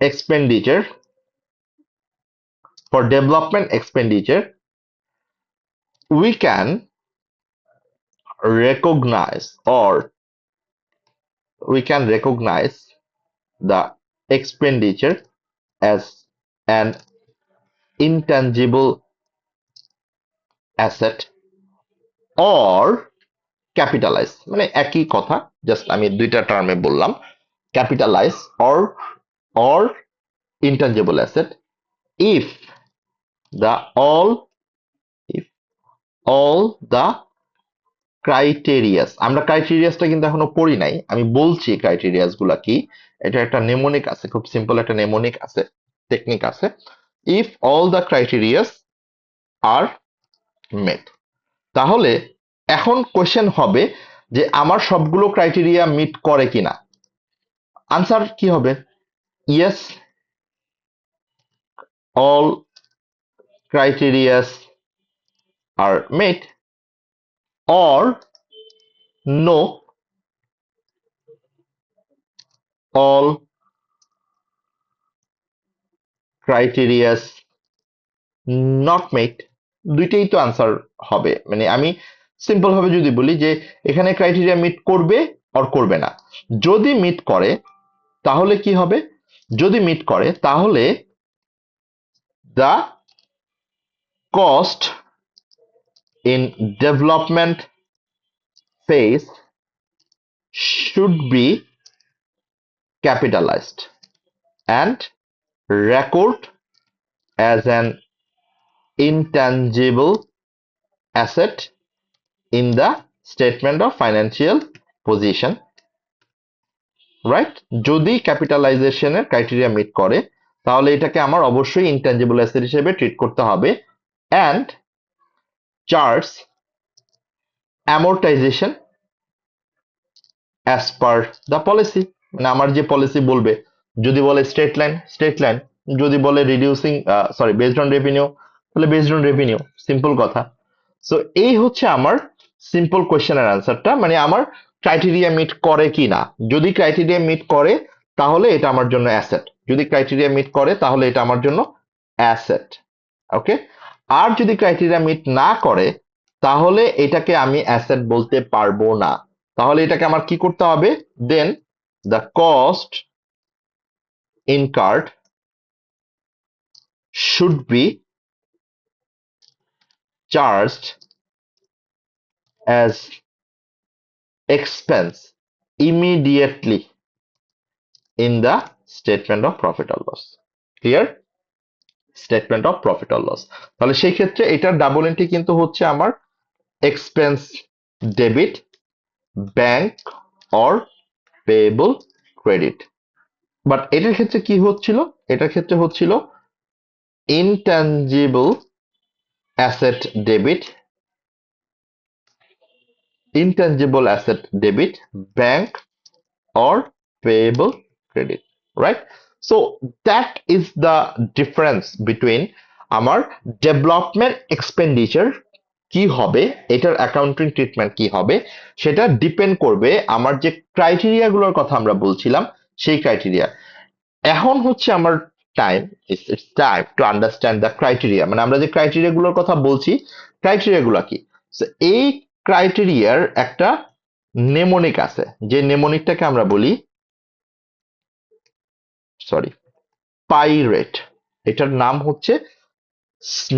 expenditure, we can recognize, or we can recognize the expenditure as an intangible asset or capitalize, মানে একই কথা, just আমি দুইটা টার্মে বললাম, capitalize or intangible asset if all the criterias, আমরা ক্রাইটেরিয়াসটা কিন্তু এখনো পড়ি নাই, আমি বলছি ক্রাইটেরিয়াস গুলা কি। এটা একটা নেমোনিক আছে, খুব সিম্পল একটা নেমোনিক আছে, টেকনিক আছে। If all the criterias are মেট, তাহলে এখন কোশ্চেন হবে যে আমার সবগুলো ক্রাইটেরিয়া মিট করে কিনা। আনসার কি হবে? Yes, all criterias are met, or no, all criterias not met। দুইটাই তো আনসার হবে। মানে আমি সিম্পল ভাবে যদি বলি যে এখানে ক্রাইটেরিয়া মিট করবে আর করবে না। যদি মিট করে তাহলে কি হবে? যদি মিট করে তাহলে the cost in development phase should be capitalized and record as an intangible asset in the statement of financial position, right? যদি ক্যাপিটালাইজেশনের ক্রাইটেরিয়া মিট করে তাহলে এটাকে আমার অবশ্যই ইনট্যাঞ্জিবল অ্যাসেট হিসেবে ট্রিট করতে হবে and charge amortization as per the policy, মানে আমার যে পলিসি বলবে, যদি বলে স্ট্রেট লাইন স্ট্রেট লাইন, যদি বলে reducing sorry based on revenue তাহলে বেসড অন রেভিনিউ, সিম্পল কথা। সো এই হচ্ছে আমার সিম্পল কোয়েশ্চেনের অ্যান্সারটা, মানে আমার ক্রাইটেরিয়া মিট করে কি না। যদি ক্রাইটেরিয়া মিট করে তাহলে এটা আমার জন্য অ্যাসেট, যদি ক্রাইটেরিয়া মিট করে তাহলে এটা আমার জন্য অ্যাসেট। ওকে, আর যদি ক্রাইটেরিয়া মিট না করে তাহলে এটাকে আমি অ্যাসেট বলতে পারবো না। তাহলে এটাকে আমার কি করতে হবে, then the cost incurred should be charged as expense immediately in the statement of profit or loss. Clear? Statement of profit or loss. তাহলে সেই ক্ষেত্রে এটার ডাবল এন্ট্রি কিন্তু হচ্ছে আমার expense debit, bank or payable credit. But এটার ক্ষেত্রে কি হচ্ছিল, এটার ক্ষেত্রে হচ্ছিল intangible asset debit, intangible asset debit, bank or payable credit, right? So that is the difference between আমার development expenditure কি হবে, এটার অ্যাকাউন্টিং ট্রিটমেন্ট কি হবে, সেটা ডিপেন্ড করবে আমার যে ক্রাইটেরিয়া গুলোর কথা আমরা বলছিলাম সেই ক্রাইটেরিয়া। এখন হচ্ছে আমার time, it's time to understand the criteria, মানে আমরা যে ক্রাইটেরিয়া গুলোর কথা বলছি ক্রাইটেরিয়া গুলো কি। So, এই ক্রাইটেরিয়ার একটা নেমোনিক আছে, যে নেমোনিকটাকে আমরা বলি সরি পাইরেট। এটার নাম হচ্ছে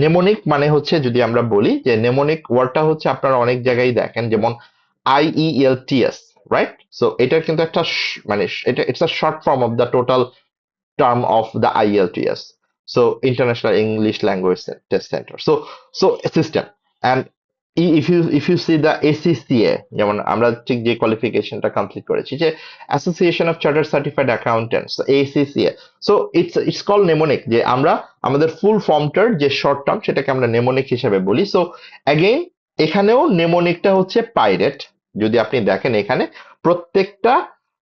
নেমোনিক, মানে হচ্ছে যদি আমরা বলি যে নেমোনিক ওয়ার্ডটা হচ্ছে আপনারা অনেক জায়গায় দেখেন, যেমন IELTS, রাইট? সো এটার কিন্তু একটা মানে এটা it's a short form of the total term of the IELTS, so International English Language Test Center, so a system. And if you see the ACCA, যেমন আমরা ঠিক যে কোয়ালিফিকেশনটা কমপ্লিট করেছি যে association of chartered certified accountants, ACCA, so it's call mnemonic, যে আমরা আমাদের ফুল ফর্মটার যে শর্ট টার্ম সেটাকে আমরা নেমোনিক হিসেবে বলি। সো অ্যাগেইন এখানেও নেমোনিকটা হচ্ছে পাইরেট। যদি আপনি দেখেন এখানে প্রত্যেকটা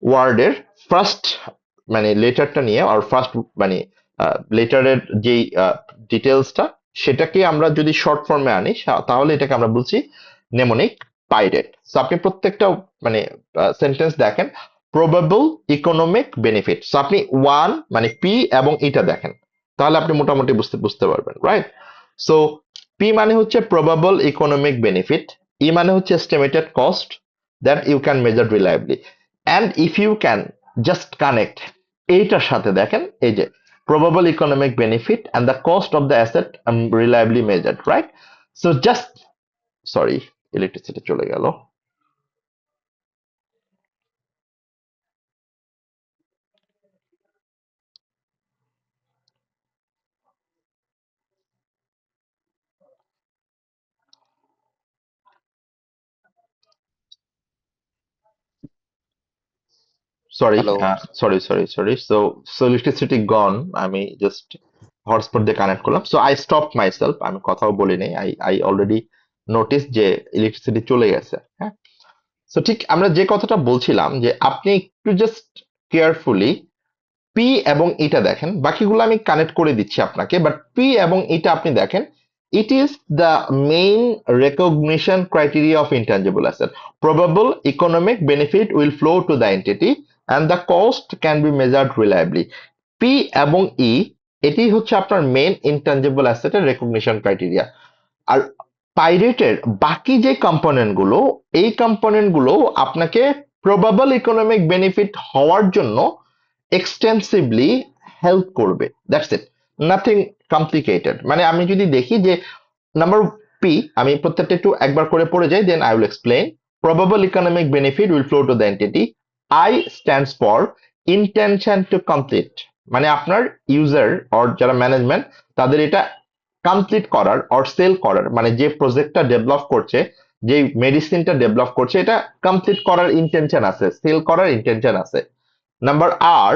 ওয়ার্ডের ফার্স্ট মানে লেটারটা নিয়ে আর ফার্স্ট মানে লেটারের যেই ডিটেলসটা সেটাকে আমরা যদি শর্ট ফর্মে আনি তাহলে এটাকে আমরা বলছি নেমোনিক পাইরেট। সো আপনি প্রত্যেকটা মানে সেন্টেন্স দেখেন প্রবাবল ইকোনমিক বেনিফিট, সো আপনি ওয়ান মানে পি এবং ইটা দেখেন তাহলে আপনি মোটামুটি বুঝতে পারবেন, রাইট? সো পি মানে হচ্ছে প্রবাবল ইকোনমিক বেনিফিট, ই মানে হচ্ছে estimated cost that you can measure reliably, and if you can just connect এইটার সাথে দেখেন এই যে probable economic benefit and the cost of the asset reliably measured, right? So just sorry, electricity চলে গেল। Sorry hello. Sorry so electricity gone, আমি just hotspot দিয়ে connect করলাম। সো আই স্টপ মাইসেলফ, আমি কথাও বলি নাই, আই অলরেডি নোটিস যে ইলেকট্রিসিটি চলে গেছে। হ্যাঁ, সো ঠিক আমরা যে কথাটা বলছিলাম যে আপনি একটু জাস্ট কেয়ারফুলি পি এবং ইটা দেখেন, বাকিগুলো আমি কানেক্ট করে দিচ্ছি আপনাকে, বাট পি এবং ইটা আপনি দেখেন। It is the main recognition criteria of intangible asset. Probable economic benefit will flow to the entity and the cost can be measured reliably. P এবং E এটি হচ্ছে আপনার মেইন ইনট্যাঞ্জিবল অ্যাসেটের রেকগনিশন ক্রাইটেরিয়া। আর পাইরেটের বাকি যে component গুলো, এই component গুলো আপনাকে প্রবাবল ইকোনমিক বেনিফিট হওয়ার জন্য এক্সটেন্সিভলি হেল্প করবে, দ্যাটস ইট, নাথিং কমপ্লিকেটেড। মানে আমি যদি দেখি যে নাম্বার পি, আমি প্রত্যেকটা একটু একবার করে পড়ে যাই, then I will explain. Probable economic benefit will flow to the entity. I stands for intention to complete, মানে আপনার ইউজার অর যারা ম্যানেজমেন্ট তাদের এটা কমপ্লিট করার অর সেল করার, মানে যে প্রজেক্টটা ডেভেলপ করছে, যে মেডিসিনটা ডেভেলপ করছে, এটা কমপ্লিট করার ইন্টেনশন আছে, সেল করার ইন্টেনশন আছে। নাম্বার আর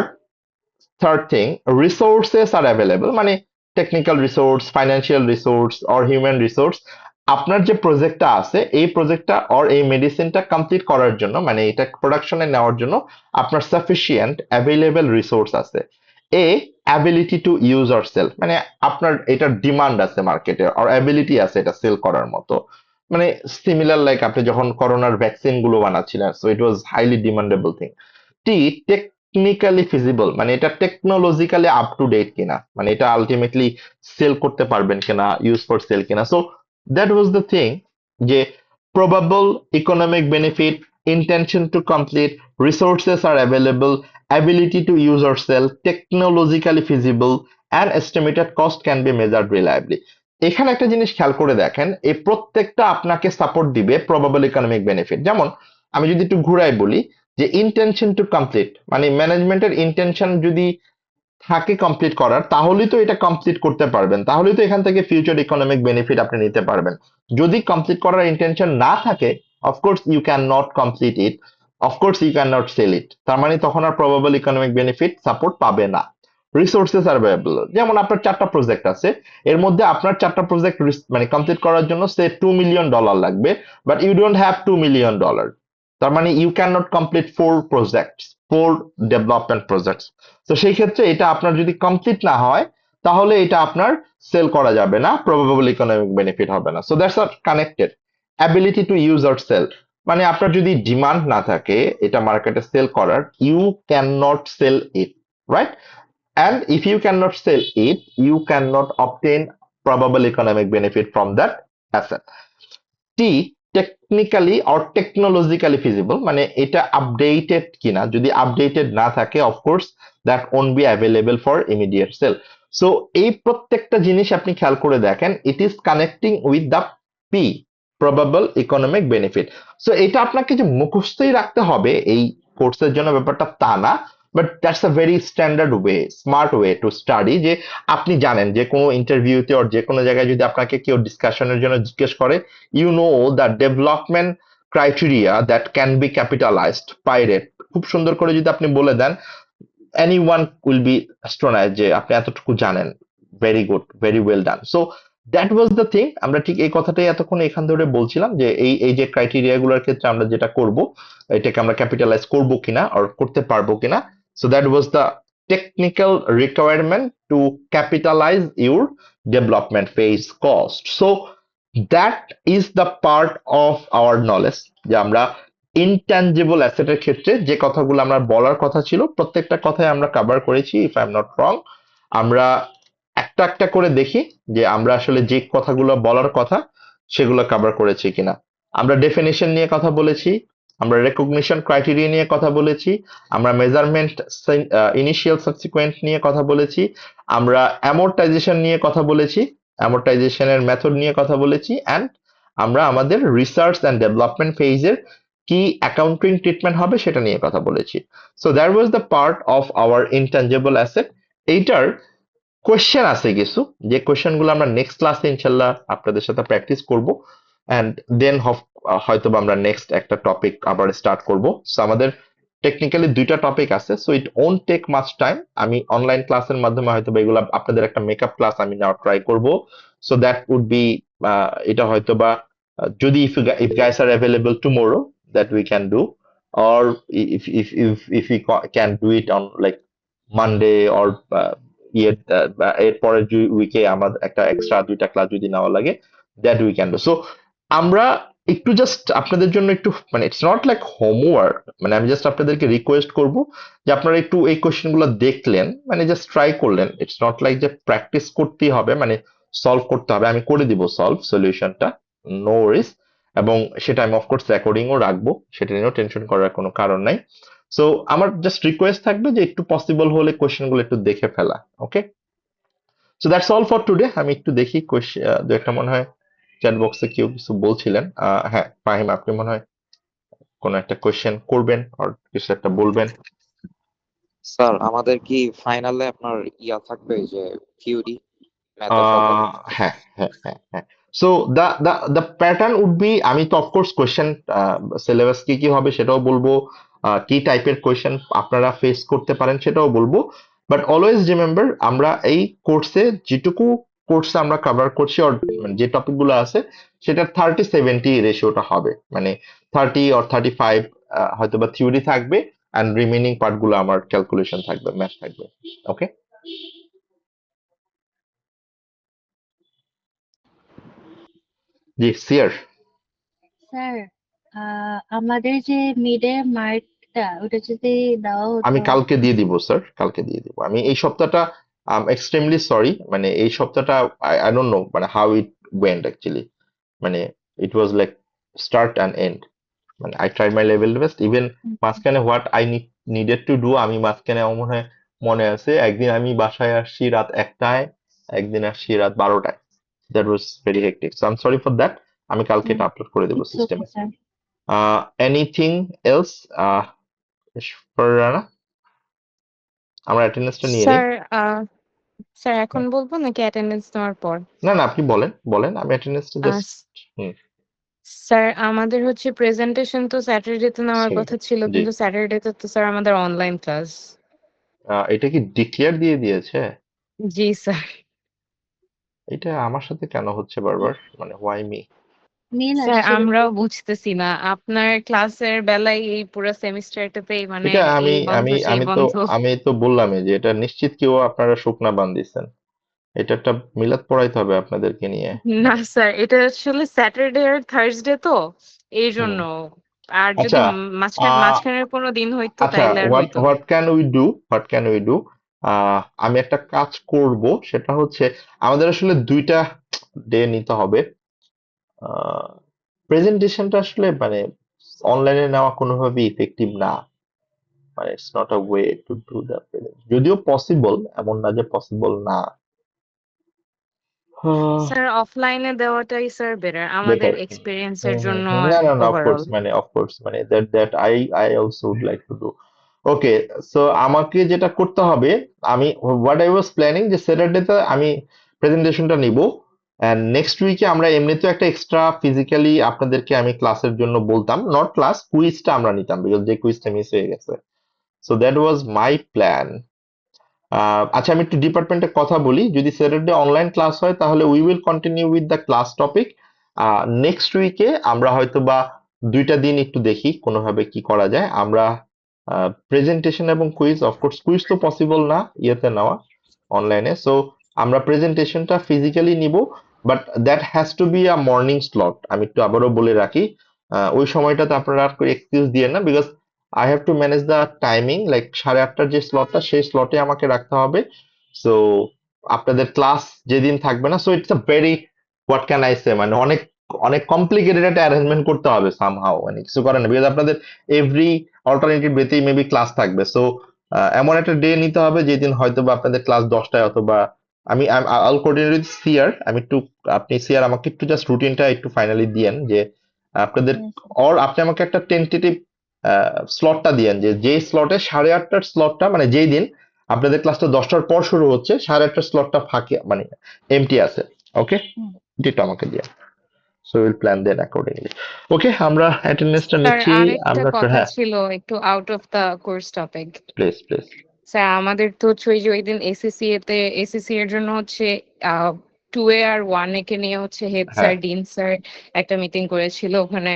third thing, resources are available, মানে technical resource, financial resource or human resource আপনার যে প্রজেক্টটা আছে এই প্রজেক্টটা অর এই মেডিসিনটা কমপ্লিট করার জন্য মানে এটা প্রোডাকশনে নেওয়ার জন্য আপনার সাফিসিয়েন্ট অ্যাভেলেবল রিসোর্স আছে। A ability to use or sell মানে আপনার এটার ডিমান্ড আছে মার্কেটে আর অ্যাবিলিটি আছে এটা সেল করার মতো। মানে সিমিলার লাইক আপনি যখন করোনার ভ্যাকসিন গুলো বানাচ্ছিলেন, so it was highly demandable thing. টি টেকনিক্যালি ফিজিবল মানে এটা টেকনোলজিক্যালি আপ টু ডেট কিনা, মানে এটা আলটিমেটলি সেল করতে পারবেন কিনা, ইউজ ফর সেল কিনা। So that was the thing যে probable economic benefit, intention to complete, resources are available, ability to use or sell, technologically feasible, and estimated cost can be measured reliably. এখানে একটা জিনিস খেয়াল করে দেখেন, এই প্রত্যেকটা আপনাকে সাপোর্ট দিবে প্রবাবল ইকোনমিক বেনিফিট। যেমন আমি যদি একটু ঘুরাই বলি যে ইন্টেনশন টু কমপ্লিট মানে ম্যানেজমেন্টের ইন্টেনশন যদি থাকে কমপ্লিট করার তাহলেই তো এটা কমপ্লিট করতে পারবেন, তাহলেই তো এখান থেকে ফিউচার ইকোনমিক বেনিফিট আপনি নিতে পারবেন। যদি কমপ্লিট করার ইন্টেনশন না থাকে of course you can not complete it, of course you can not sell it, তার মানে তখন আর প্রবাবল ইকোনমিক বেনিফিট সাপোর্ট পাবে না। রিসোর্সেস আর অ্যাভেলেবল, যেমন আপনার 4টা প্রজেক্ট আছে, এর মধ্যে আপনার 4টা প্রজেক্ট মানে কমপ্লিট করার জন্য সে $2 মিলিয়ন লাগবে, but you don't have $2 million, তার মানে you can not complete 4 projects, 4 development projects. তো সেই ক্ষেত্রে এটা আপনার যদি কমপ্লিট না হয় তাহলে এটা আপনার সেল করা যাবে না, প্রবাবল ইকোনমিক বেনিফিট হবে না। So that's are connected. Ability to use or sell মানে আপনার যদি ডিমান্ড না থাকে এটা মার্কেটে সেল করার, you can not sell it, right? And if you cannot sell it, you cannot obtain probable economic benefit from that asset. T technically or technologically feasible মানে এটা আপডেটেড কিনা, যদি আপডেটেড না থাকে of course that won't be available for immediate sale. So এই প্রত্যেকটা জিনিস আপনি খেয়াল করে দেখেন, it is connecting with the P, probable economic benefit. So এটা আপনাকে যে মুখস্থই রাখতে হবে এই কোর্সের জন্য ব্যাপারটা তা না, but that's a very standard way, smart way to study. যে আপনি জানেন যে কোনো ইন্টারভিউতে আর যে কোনো জায়গায় যদি আপনাকে কেউ ডিসকাশনের জন্য জিজ্ঞেস করে, you know the development criteria that can be capitalized by it, খুব সুন্দর করে যদি আপনি বলে দেন, anyone will be astonished যে আপনি এতটুকু জানেন, very good, very well done. So that was the thing, আমরা ঠিক এই কথাটাই এতক্ষণ এখান ধরে বলছিলাম যে এই যে ক্রাইটেরিয়া গুলোর ক্ষেত্রে আমরা যেটা করব এটাকে আমরা ক্যাপিটালাইজ করব কিনা আর করতে পারবো কিনা। So that was the technical requirement to capitalize your development phase cost. So that is the part of our knowledge যে আমরা ইনট্যাঞ্জিবল অ্যাসেটের ক্ষেত্রে যে কথাগুলো আমরা বলার কথা ছিল প্রত্যেকটা কথাই আমরা কভার করেছি, if I am not wrong. আমরা একটা একটা করে দেখি যে আমরা আসলে যে কথাগুলো বলার কথা সেগুলো কভার করেছি কিনা। আমরা ডেফিনিশন নিয়ে কথা বলেছি, আমরা রেকগনিশন ক্রাইটেরিয়া নিয়ে কথা বলেছি, আমরা মেজারমেন্ট ইনিশিয়াল সাবসিকুয়েন্ট নিয়ে কথা বলেছি, আমরা অ্যামোর্টাইজেশন নিয়ে কথা বলেছি, অ্যামোর্টাইজেশনের মেথড নিয়ে কথা বলেছি, অ্যান্ড আমরা আমাদের রিসার্চ অ্যান্ড ডেভেলপমেন্ট ফেজের কি অ্যাকাউন্টিং ট্রিটমেন্ট হবে সেটা নিয়ে কথা বলেছি। So that was the part of hour intangible asset. এইটার কোয়েশ্চেন আছে কিছু, যে কোয়েশ্চেন গুলো আমরা নেক্সট ক্লাসে ইনশাল্লাহ আপনাদের সাথে প্র্যাকটিস করব, অ্যান্ড দেন হয়তো আমরা নেক্সট একটা টপিক আবার স্টার্ট করব। সো আমাদের টেকনিক্যালি 2টা টপিক আছে, so it won't take much time. আমি অনলাইন ক্লাসের মাধ্যমে হয়তো এগুলো আপনাদের একটা মেকআপ ক্লাস আমি নেওয়ার ট্রাই করব। সো দ্যাট উড বি এটা হয়তো বা যদি if guys are available tomorrow that we can do, or if we can do it on like Monday or এর পরের উইকে আমাদের একটা এক্সট্রা 2টা ক্লাস যদি নেওয়া লাগে, that we can do. So আমরা একটু জাস্ট আপনাদের জন্য একটু মানে ইটস নট লাইক হোমওয়ার্ক, মানে আমি জাস্ট আপনাদেরকে রিকোয়েস্ট করব যে আপনারা একটু এই কোশ্চেন গুলো দেখলেন, মানে জাস্ট ট্রাই করলেন। ইটস নট লাইক যে প্র্যাকটিস করতেই হবে, মানে সলভ করতে হবে, আমি করে দিব সলিউশনটা, নো ওয়ারিস। এবং সেটা আমি অফকোর্স রেকর্ডিংও রাখবো, সেটা নিয়েও টেনশন করার কোনো কারণ নাই। সো আমার জাস্ট রিকোয়েস্ট থাকবে যে একটু পসিবল হলে কোশ্চেন গুলো একটু দেখে ফেলা, okay? So that's all for today. আমি একটু দেখি দু একটা মনে হয় চ্যাট বক্সে কেউ কিছু বলছিলেন। হ্যাঁ ফাহিম, আপনি মনে হয় কোনো একটা কোশ্চেন করবেন আর কিছু একটা বলবেন। স্যার আমাদের কি ফাইনালে আপনার ইয়া থাকবে যে থিওরি ম্যাথের সাথে? হ্যাঁ হ্যাঁ হ্যাঁ হ্যাঁ। So the pattern would be, আমি তো অফকোর্স কোশ্চেন সিলেবাস কি কি হবে সেটাও বলবো, কি টাইপের কোশ্চেন আপনারা ফেস করতে পারেন সেটাও বলবো, বাট অলওয়েজ রিমেম্বার আমরা এই কোর্সে যেটুকু কোর্সে আমরা কভার করছি or মানে যে টপিকগুলো আছে সেটার 30-70 রেশিওটা হবে, মানে 30 or 35 হয়তো বা থিওরি থাকবে and রিমেইনিং পার্টগুলো আমার ক্যালকুলেশন থাকবে, ম্যাথ থাকবে। ওকে, জি সিয়ার। স্যার আমাদের যে মিডে মার্কটা ওটা যদি দেওয়া আমি হতো। কালকে দিয়ে দিব স্যার, কালকে দিয়ে দিব। আমি এই সপ্তাহটা এক্সট্রিমলি সরি, মানে এই সপ্তাহটা আই ডোন্ট নো মানে হাউ ইট ওয়েন্ট অ্যাকচুয়ালি, মানে it was like start and end, মানে I try my level best. Even মাঝখানে what I needed to do, আমি মাঝখানে আমার মনে আছে একদিন আমি বাসায় আসছি রাত 1টায়, একদিন আসছি রাত 12টায়। That was very hectic, so I am sorry for that. আমি কালকে এটা আপলোড করে দেবো ইটস ওকে সিস্টেমে। স্যার। Anything else Rana? আমরা অ্যাটেন্ডেন্সটা নিয়ে নিই। স্যার স্যার এখন বলবো নাকি অ্যাটেন্ডেন্স নেওয়ার পর? না না, আপনি বলেন বলেন, আমি অ্যাটেন্ডেন্সটা জাস্ট। স্যার আমাদের হচ্ছে প্রেজেন্টেশন তো স্যাটারডেতে নেওয়ার কথা ছিল, জি, কিন্তু স্যাটারডেতে তো স্যার আমাদের অনলাইন ক্লাস। এটা কি ডিক্লেয়ার দিয়ে দিয়েছে? জি স্যার। এটা আমার সাথে কেন হচ্ছে বারবার, মানে হোয়াই মি? মেল স্যার আসছিল। আমরাও বুঝতেছি না, আপনার ক্লাসের বেলায় এই পুরো সেমিস্টারটাতেই মানে এটা আমি এই বন্ধ আমি সেই আমি তো বন্ধ। আমি তো বললামই যে এটা নিশ্চিত কেউ আপনারা শুকনা বান দিচ্ছেন। এটা একটা মিলাদ পড়াইতে হবে আপনাদেরকে নিয়ে। না স্যার, এটা আসলে স্যাটারডে আর থার্সডে তো এই হুম। জন্য। আর যদি আচ্ছা, আহ, মাঝখানের কোনো দিন হইতো আচ্ছা, তাইলে আর হোয়াট হইতো। What can we do, what can we do? আমি একটা কাজ করব, সেটা হচ্ছে আমাদের আসলে 2টা ডে নিতে হবে। প্রেজেন্টেশনটা আসলে মানে অনলাইনে নেওয়া কোনোভাবেই ইফেক্টিভ না, মানে it's not a way to do the present, যদিও পসিবল, এমন না যে পসিবল না। স্যার অফলাইনে দেওয়াটাই স্যার বেটার আমাদের বেটার। এক্সপিরিয়েন্সের জন্য না আর না না, ওভারঅল। অফকোর্স মানে that I also would like to do. Okay, so আমাকে যেটা করতে হবে, আমি হোয়াট আই ওয়াজ প্ল্যানিং যে স্যাটারডেতে আমি প্রেজেন্টেশনটা নিব, এন্ড নেক্সট উইকে আমরা এমনিতেও একটা এক্সট্রা ফিজিক্যালি আপনাদেরকে আমি ক্লাসের জন্য বলতাম, নট ক্লাস, কুইজটা আমরা নিতাম, বিকজ যে কুইজটা মিস হয়ে গেছে। So that was my plan. আচ্ছা, আমি একটু ডিপার্টমেন্টে কথা বলি, যদি স্যাটারডে অনলাইন ক্লাস হয় তাহলে we will continue with the class topic. Next উইকে আমরা হয়তো বা 2টা দিন একটু দেখি কোনোভাবে কি করা যায়। আমরা প্রেজেন্টেশন এবং কুইজ, অফকোর্স কুইজ তো পসিবল না ইয়েতে নেওয়া অনলাইনে, সো আমরা প্রেজেন্টেশনটা ফিজিক্যালি নিব, but that has to be a morning slot. আমি একটু আবারও বলে রাখি, ওই সময়টাতে আপনারা আর কোনো এক্সকিউজ দিয়ে না, because I have to manage the timing, like 8:30টার যে স্লটটা সেই স্লটে আমাকে রাখতে হবে। সো আপনাদের ক্লাস যেদিন থাকবে না, so it's a very, what can I say, মানে অনেক অনেক কমপ্লিকেটেড একটা অ্যারেঞ্জমেন্ট করতে হবে সামহাও, মানে কিছু করেন না, বিকজ আপনাদের এভরি অল্টারনেটিভ ডেতেই মেবি ক্লাস থাকবে। সো এমন একটা ডে নিতে হবে যেদিন হয়তো বা আপনাদের ক্লাস 10টায়, অথবা আমি আল কোঅর্ডিনেট উইথ সিআর। আমি একটু, আপনি সিআর আমাকে একটু জাস্ট রুটিনটা একটু ফাইনালি দিয়েন যে আপনাদের, অর আপনি আমাকে একটা টেন্টেটিভ স্লটটা দিয়েন যে যে স্লটে 8:30টার স্লটটা, মানে যেই দিন আপনাদের ক্লাসটা 10টার পর শুরু হচ্ছে 8:30টার স্লটটা ফাঁকি মানে এমটি আছে। ওকে, যেটা আমাকে দিয়ে, so will plan then accordingly. Okay, আমরা অ্যাটেন্ডেন্সটা স্যার নিচ্ছি। আরেকটা আমরা কথা হ্যাঁ, ছিল, একটু out of the course topic. Please please. Sir আমাদের তো হচ্ছে ওই যে ওই দিন এসএসসি এর জন্য হচ্ছে 2A আর 1A কে নিয়ে হচ্ছে হেড হ্যাঁ, স্যার ডিন স্যার একটা মিটিং করেছিল ওখানে।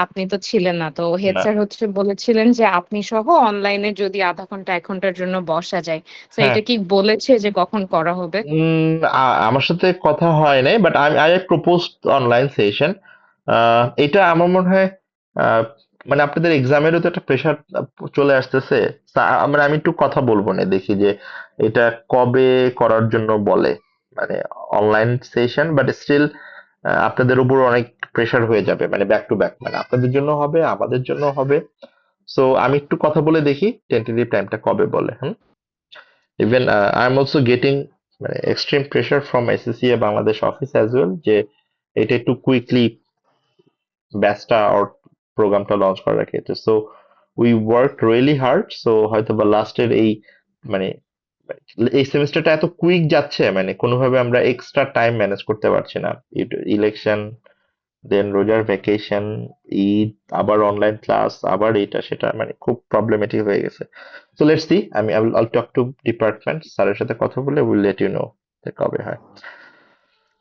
আপনি তো ছিলেন না, তো হেড না, স্যার হচ্ছে বলেছিলেন যে আপনি সহ অনলাইনে যদি আধা ঘন্টা 1 ঘন্টার জন্য বসা যায়। স্যার হ্যাঁ। এটা কি বলেছে যে কখন করা হবে? আমার সাথে কথা হয় নাই, but I propose online session. এটা আমার মনে হয় আহ, মানে আপনাদের এক্সামেরও তো একটা প্রেশার চলে আসতেছে। মানে আমি একটু কথা বলবো না, দেখি যে এটা কবে করার জন্য বলে, মানে অনলাইন সেশন, বাট স্টিল আপনাদের উপর অনেক প্রেশার হয়ে যাবে, মানে ব্যাক টু ব্যাক, মানে আপনাদের জন্য হবে আমাদের জন্য হবে। সো আমি একটু কথা বলে দেখি টেন্টেটিভ টাইমটা কবে বলে। Even I am also getting মানে extreme pressure from SSCA Bangladesh office as well, যে এটা একটু কুইকলি ব্যাচটা অর প্রোগ্রামটা লঞ্চ করার ক্ষেত্রে। So we work really hard, so হয়তো বা লাস্টের এই মানে এই সেমিস্টারটা এত কুইক যাচ্ছে, মানে কোনোভাবে আমরা এক্সট্রা টাইম ম্যানেজ করতে পারছি না। ইলেকশন, দেন রোজার ভ্যাকেশন, ঈদ, আবার অনলাইন ক্লাস, আবার এটা সেটা, মানে খুব প্রবলেমেটিক হয়ে গেছে। So let's see, I will talk to department স্যারের সাথে কথা বলে উইল লেট ইউ নো কবে হয়।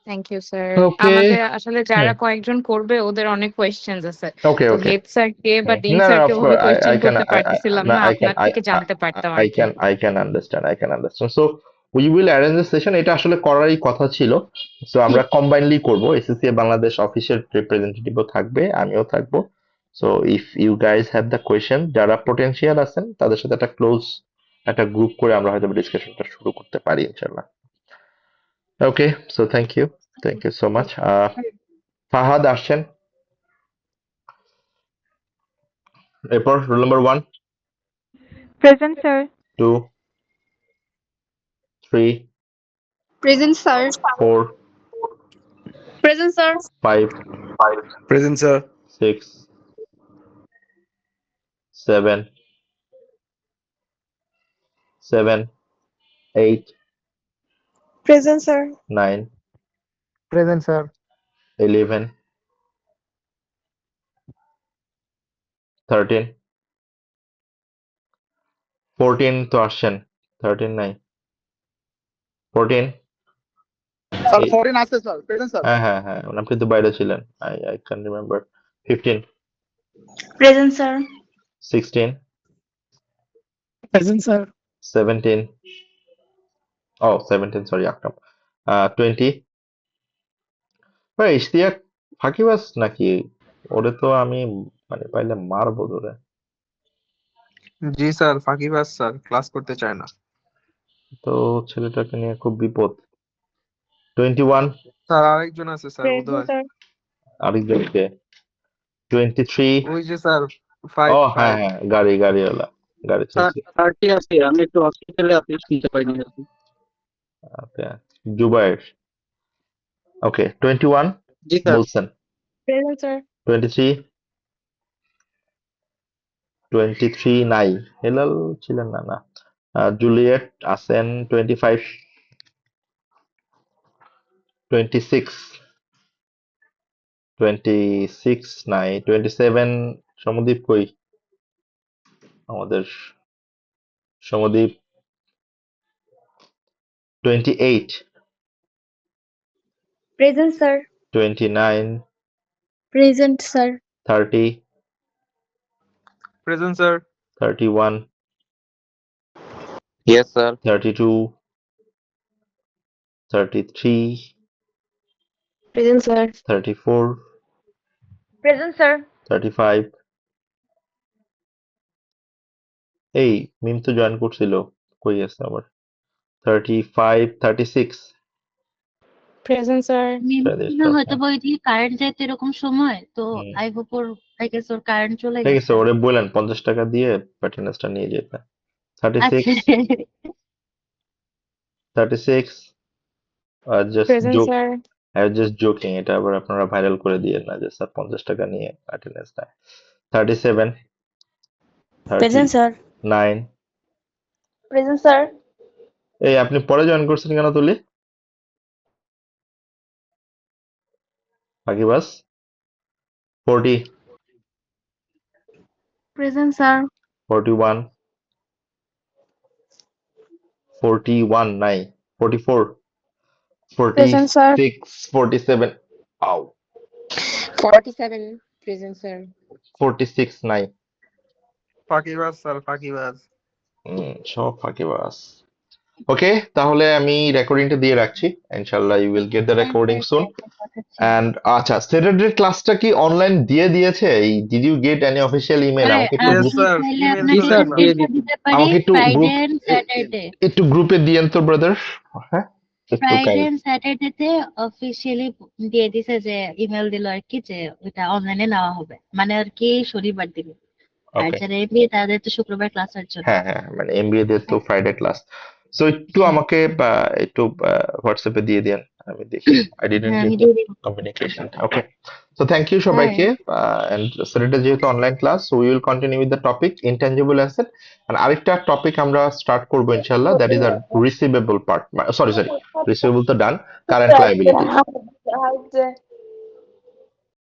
Thank you sir. ওকে আমাদের আসলে যারা হুম কয়েকজন করবে ওদের অনেক কোয়েশ্চেন্স আছে। ওকে তো ওকে হেড স্যারকে বা ডিন না না স্যারকে of ওভাবে course কোয়েশ্চেন I can করতে পারতেছিলাম না, I can আপনার থেকে জানতে পারতাম আর কি। I can understand so we will arrange a session এটা আসলে করারই কথা ছিল সো আমরা কম্বাইনলি করব এসএসসি বাংলাদেশ অফিসের রিপ্রেজেন্টেটিভও থাকবে আমিও থাকবো so if you guys have the question যারা পোটেনশিয়াল আছেন তাদের সাথে একটা ক্লোজ একটা গ্রুপ করে আমরা হয়তো ডিসকাশনটা শুরু করতে পারি ইনশাআল্লাহ okay so thank you so much Fahad আসছেন এরপর roll number 1 Present, sir. 2 3 Present, sir. 4 Present, sir. 5 Present, sir. 6 7 8 Present, sir. 9 Present, sir. 11 13 14 তো আসছেন 13 নাই 14 Sir, এই- 14 আছে, sir. Present, sir. হ্যাঁ আপনি তো বাইরে ছিলেন I can remember 15 Present, sir. 16 Present, sir. 17 oh 17 sorry আকরাম 20 ভাই ইশতিয়াক ফাঁকিবাজ নাকি ওরে তো আমি মানে পাইলে মারবো ধরে জি স্যার, ফাঁকিবাজ স্যার, ক্লাস করতে চায় না। তো ছেলেটাকে নিয়ে খুব বিপদ 21 স্যার আরেকজন আছে স্যার, Present, উদয়। sir. আরেকজনকে 23 ওই যে স্যার, ফাইভ ও ফাইভ হ্যাঁ গাড়িওয়ালা গাড়ি চলছে 30 আছে, আমি একটু হসপিটালে আছি, শুনতে পাইনি আর কি। ওকে জুবাইর ওকে 21 জি স্যার। বলছেন Present, sir. 23 নাই হেলাল ছিলেন না জুলিয়েট আছেন 25 26 নাই 27 সমদ্বীপ কই আমাদের Somdwip 28 Present, sir. 29 Present, sir. 30 present sir. 31 yes sir. 32 33 Present, sir. 34 Present, sir. 35 এই মিম তো জয়েন করছিল কই আছে আবার 35 36 প্রেজেন্ট স্যার। না হয়তো বা ওই দিকে কারেন্ট যায় তো এরকম সময় তো hmm. I hope I guess ওর কারেন্ট চলে ঠিক আছে গেছে ওরে বললেন 50 টাকা দিয়ে প্যাটার্নটা নিয়ে যেতে 36 আচ্ছা 36 just present joke sir. Just joking এটা আবার আপনারা ভাইরাল করে দিয়ে না যে স্যার 50 টাকা নিয়ে অ্যাটেন্ডেন্স নেয় 37 Present, sir. 39 Present, sir. এই আপনি পরে জয়েন করছেন কেন তুলি বাকি 40 Present, sir. 41 41 নাই 44 Present, sir. 46 47 আও 47 প্রেজেন্ট স্যার। 46 নাই ফাঁকিবাজ স্যার, ফাঁকিবাজ। সব ফাঁকিবাজ ওকে তাহলে আমি রেকর্ডিংটা দিয়ে রাখছি ইনশাআল্লাহ you will get the recording soon and আচ্ছা স্যাটারডে ক্লাসটা কি অনলাইন দিয়ে দিয়েছে এই did you get any official email আমাকে একটু Yes, group- sir. চাইলে Email আপনাকে জি, স্যার, দিয়ে update দিতে পারি আমাকে একটু ফ্রাইডে গ্রুপ এন্ড স্যাটারডে একটু গ্রুপে দিয়েন তো ব্রাদার হ্যাঁ একটু ফ্রাইডে কাইন্ড এন্ড স্যাটারডেতে অফিসিয়ালি দিয়ে দিছে যে ইমেল দিল আর কি যে ওটা অনলাইনে নেওয়া হবে মানে আর কি শনিবার দিন আর ওকে যারা এমবিএ তাদের তো শুক্রবার ক্লাসের জন্য হ্যাঁ মানে এমবিএ দের তো ফ্রাইডে ক্লাস সো একটু হ্যাঁ। আমাকে একটু হোয়াটসঅ্যাপে দিয়ে দেন আমি দেখি আই ডিডন্ট হ্যাঁ, আমি গেট দিয়ে দিব communication okay so thank you সবাইকে এন্ড স্যাটারডে যেহেতু online class so we will continue with the topic intangible asset and আরেকটা টপিক আমরা স্টার্ট করব ইনশাআল্লাহ that is our receivable part sorry receivable তো ডান কারেন্ট লায়াবিলিটি